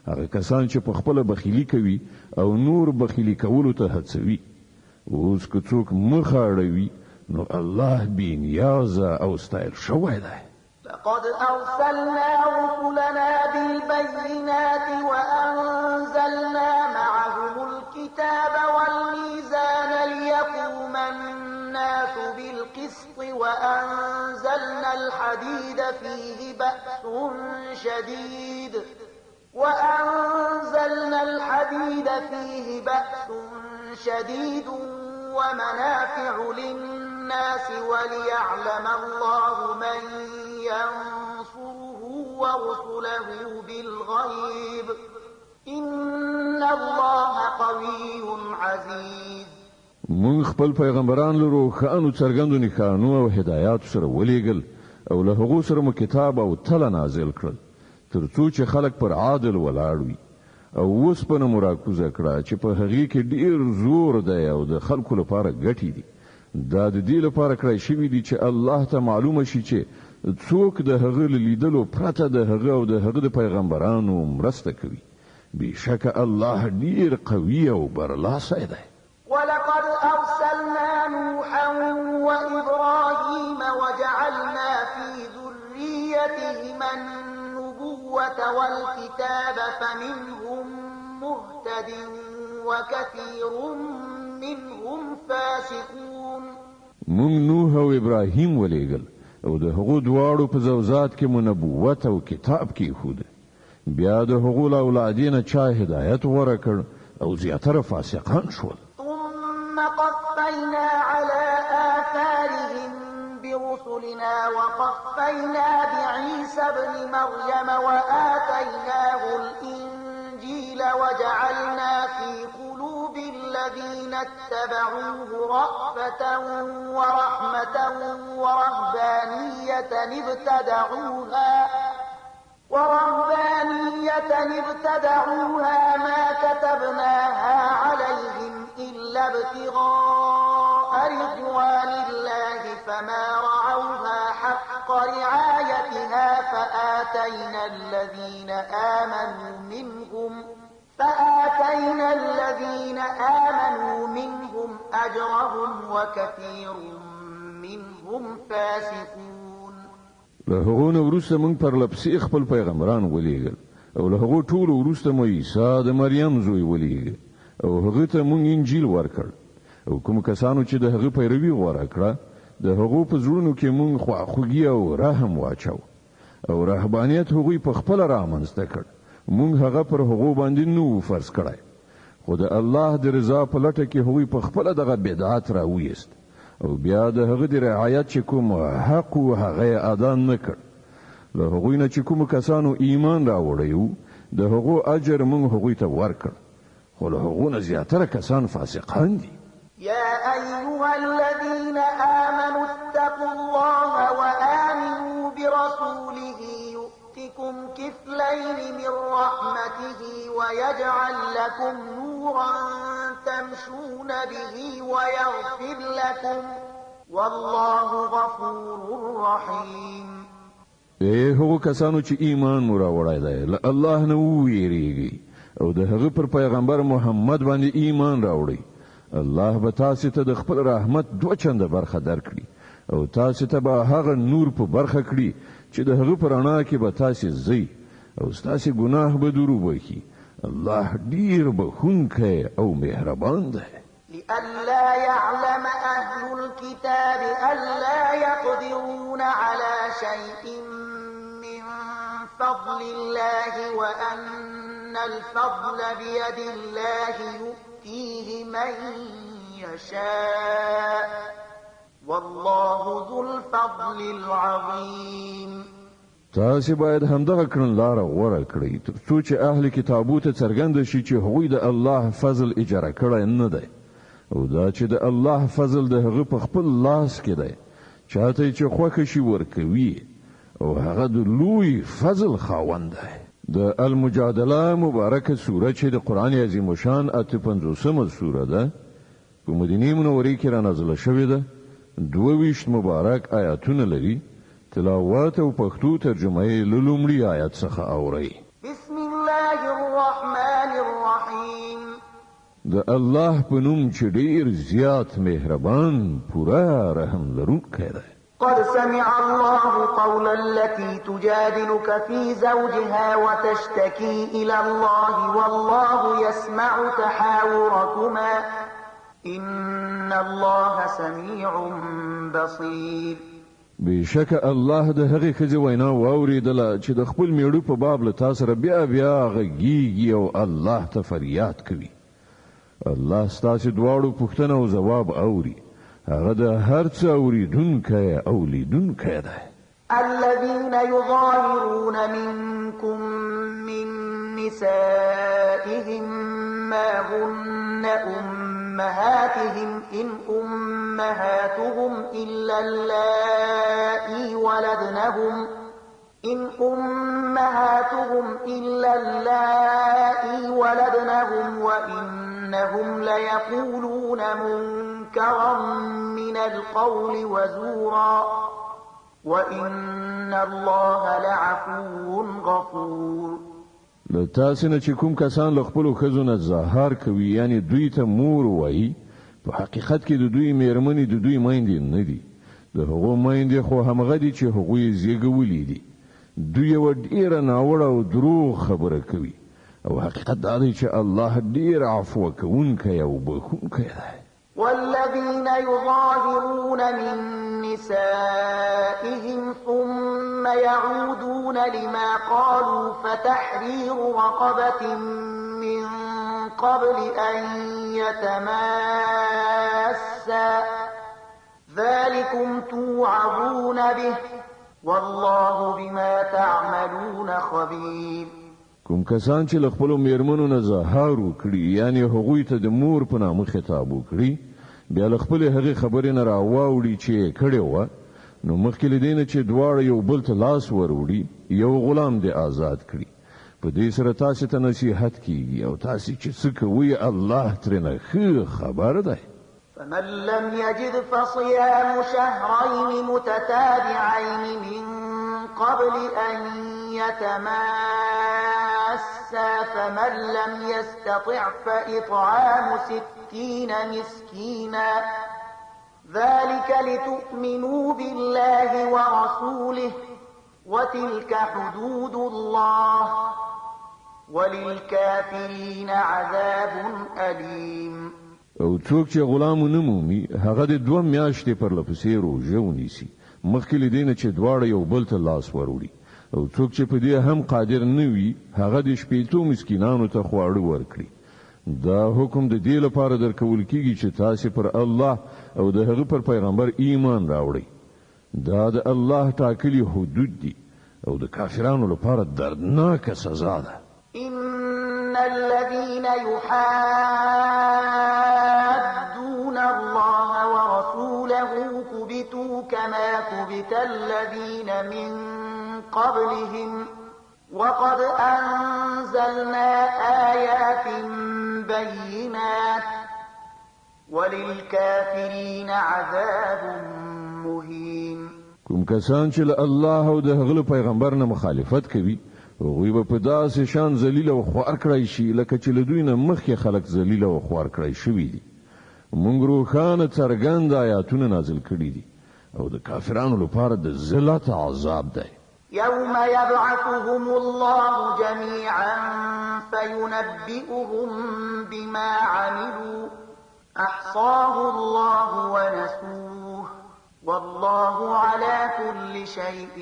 هغه کسان چې په خپل بخیلی کوي او نور بخیلی کولو ته هڅوي. اوس که څوک مخ اړوي نو الله بې نیازه او ستایل شوی دی. لقد أرسلنا رسلنا بالبينات وأنزلنا معهم الكتاب والميزان ليقوم الناس بالقسط وأنزلنا الحديد فيه بأس شديد ومنافع للناس وليعلم الله من ينصره ورسله بالغيب إن الله قوي عزيز. من خپل پیغمبران لرو خانو څرګندو نښانو او هدایات سره ولېږل او له هغو سره مو کتاب او تله نازل کړل ترڅو چې خلک پر عادل ولاړ وي او اوسپنه مو راکوزه کړه چې په هغې کې ډېر زور دی او د خلکو لپاره ګټې دي. دا د دې لپاره کړی شوي دي چې الله ته معلومه شي چې څوک د هغه له لیدلو پرته د هغه او د هغه د پیغمبرانو مرسته کوي. بېشکه الله ډېر قوي او برلاسی دی. ولقد أرسلنا نوحا وإبراهيم وجعلنا في ذريتهما النبوة والكتاب فمنهم مهتد وكثير منهم فاسقون. من نوح او ابراهيم ولېږل او د هغو دواړو په زوزات کې نبوت او کتاب کېښوده. بیا د هغو له اولادینه چا هدایت غوره کړ او زیاتره فاسقان شول. ثم قفينا على آثارهم برسلنا وقفينا بعيسى ابن مريم وآتيناه الإنجيل وجعلنا في قلوب الذين اتبعوه رأفة ورحمة ورهبانية ابتدعوها ما كتبناها عليهم إلا ابتغاء رضوان الله فما رعوها حق رعايتها فآتينا الذين آمنوا منهم أجرهم وكثير منهم فاسقون. له هغو نه وروسته موږ پرلپسې خپل پیغمبران ولېږل او له هغو ټولو وروسته مو عیسی د مریم زوی ولېږه او هغه ته موږ انجیل ورکړ او کوم کسانو چې د هغه پیروي غوره کړه د هغو په زړونو کې موږ خواخوږي او رحم واچو او رهبانیت هغوی په خپله رامنځته کړ. موږ هغه پر هغو باندې نو فرض کړی خو د الله د رضا په لټه کې هغوی په خپله دغه بدعت راویست او بیا د هغه د رعایت چې کوم حق و هغه یې ادا نه کړ. له هغوی نه چې کومو کسانو ایمان راوړی و د هغو اجر موږ هغوی ته ورکړ خو له هغو نه زیاتره کسان فاسقان دي. يا أيها الذين آمنوا اتقوا الله وآمنوا برسوله يؤتكم كفلين من رحمته ويجعل لكم نورا تمشون به ويغفر لكم والله غفور رحيم. هغو کسانو چې ایمان مو راوړی دی له الله نه وویریږئ او د هغه پر پیغمبر محمد باندې ایمان راوړئ. الله به تاسو ته د خپل رحمت دوه چنده برخه درکړي او تاسو ته به هغه نور په برخه کړي چې د هغه پر رڼا کې به تاسو ځئ او ستاسو ګناه به دور وبخي. الله ډیر بخښونکی او مهربان دی. لئلا يعلم أهل الكتاب ألا يقدرون على شيء من فضل الله وأن الفضل بيد الله يؤتيه من يشاء والله ذو الفضل العظيم. تاسو باید همدغه کړنلاره غوره کړئ تر څو چې اهل کتابو ته څرګنده شي چې هغوی د الله فضل اجاره کړی نه دی او دا چې د الله فضل د هغه په خپل لاس کې دی چاته چې خوښه شي ورکوي او هغه د لوی فضل خاوند دی. د المجادله مبارکه سوره چې د قرآن عظیم شان 58مه سوره ده په مدینه منورې کې را نازله شوې ده. 22 مبارک آیاتونه لري. تلاوت او پښتو ترجمه یې له لومړي آیت څخه اورئ. بسم الله الرحمن الرحیم. د الله په نوم چې ډېر زیات مهربان پوره رحم لرونکی دی. قد سمع الله قول التي تجادلك في زوجها وتشتكي إلى الله والله يسمع تحاوركما إن الله سميع بصير. بشک الله د هغې ښځې وینا واورېدله چې د خپل میړه په باب له تا سره بیا بیا غږیږي او الله ته فریاد کوي. الله ستاسې دواړو پوښتنه او ځواب اوري. هغه د هر څه اوریدونکی او لیدونکی دی. الذين يظاهرون منكم من نسائهم ما هن أمهاتهم إن أمهاتهم إلا اللائي ولدنهم وإنهم ليقولون منكرا من القول وزورا وإن الله لعفو غفور. له تاسې نه چې کوم کسان له خپلو ښځو نه زهار کوي یعنی دوی ته مور وایي په حقیقت کې د دوی میرمنې د دوی میندې نه دي. د هغو میندې خو همغه دي چې هغوی زیږولي دي. دوی یوه ډېره ناوړه او دروغ خبره کوي او حقیقت دا دی چې الله ډېر عفو کوونکی او بخښونکی دی. والذين يظاهرون من نسائهم ثم يعودون لما قالوا فتحرير رقبة من قبل أن يتماسا ذلكم توعظون به والله بما تعملون خبير. کوم کسان چې له خپلو میرمنو نه زهار وکړي یعنی هغوی ته د مور په نامه خطاب وکړي بیا له خپلې هغې خبرې نه راواوړي چې یې کړې وه نو مخکې له دې نه چې دواړه یو بل ته لاس وروړي یو غلام دې آزاد کړي. په دې سره تاسې ته نصیحت کیږي او تاسې چې څه کوئ الله ترېنه ښه خبر دی. فمن لم يجد فصيام شهرين متتابعين من قبل أن يتماسا فمن لم يستطع فإطعام 60 مسكينا ذلك لتؤمنوا بالله ورسوله وتلك حدود الله وللكافرين عذاب أليم. او څوک چې غلام نه مومي هغه د 2 میاشتې پر لپسې روژه ونیسي مخکې له دې نه چې دواړه یو بل ته لاس وروړي. او څوک چې په دې هم قادر نه وي هغه د 80 مسکینانو ته خواړه ورکړي. دا حکم د دې لپاره درکول کیږي چې تاسې پر الله او د هغه پر پیغمبر ایمان راوړئ. دا د الله ټاکلي حدود دي او د کافرانو لپاره دردناکه سزا ده. إن الذين يحادون الله ورسوله كبتوا كما كبت الذين من قبلهم وقد أنزلنا آيات بينات وللكافرين عذاب مهين. کوم کسان چې الله او د هغه پیغمبر نه مخالفت کوي هغوی به په داسې شان ذلیل او خوار کړی شي لکه چې له دوی نه مخکې خلک ذلیل او خوار کړی شوي دي. موږ روښانه څرګند آیاتونه نازل کړي دي او د کافرانو لپاره د ذلت عذاب دی. يوم يبعثهم الله جميعا فينبئهم بما عملوا أحصاه الله ونسوه والله على كل شيء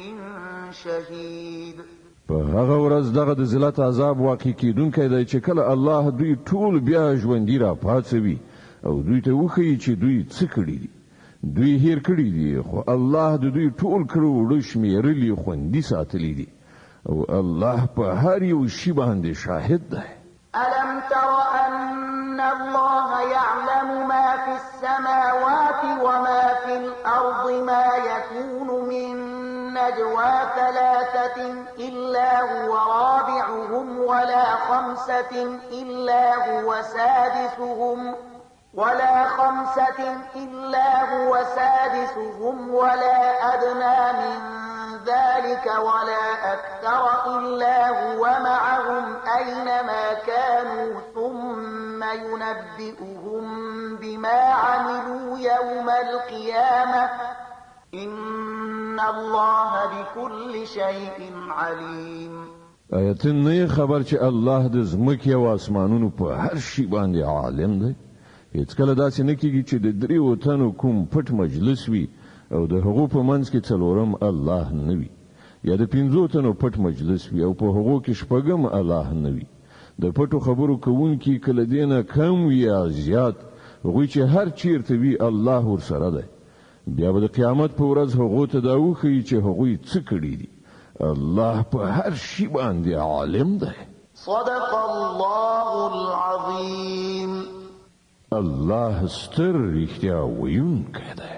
شهيد. په هغه ورځ دغه د ذلت عذاب واقع کیدونکی دی چې کله الله دوی ټول بیا ژوندي را پاڅوي او دوی ته وښیي چې دوی څه کړي دي. دوی هیر کړي دي خو الله د دوی ټول کړو شمیرلي خوندي ساتلي دي او الله په هر یو شي باندې شاهد دی. ألم تر أن الله يعلم ما في السماوات وما في الأرض ما يكون من نجوى 3 إلا هو رابعهم ولا 5 إلا هو سادسهم ولا أدنى من ذلك ولا أكثر إلا هو معهم أينما كانوا ثم ينبئهم بما عملوا يوم القيامة إن الله بكل شيء عليم. آیت نه خبر چې الله د زمکې او اسمانونو په هر شي باندې عالم دی. هیڅ کله داسې نه کیږي چې د دریو تنو کوم پټ مجلس وي او د هغو په منځ کې څلورم الله نه وي، یا د پنځو تنو پټ مجلس وي او په هغو کې شپږم الله نه وي. د پټو خبرو کوونکي کله دینه کم وي یا زیات، هغوی چې هر چیرته وي الله ورسره دی. بیا به د قیامت په ورځ هغو ته دا وښیي چې هغوی څه کړي دي. الله په هر شي باندې عالم دی. صدق الله العظیم. الله ستر رښتیا ویونکی دی.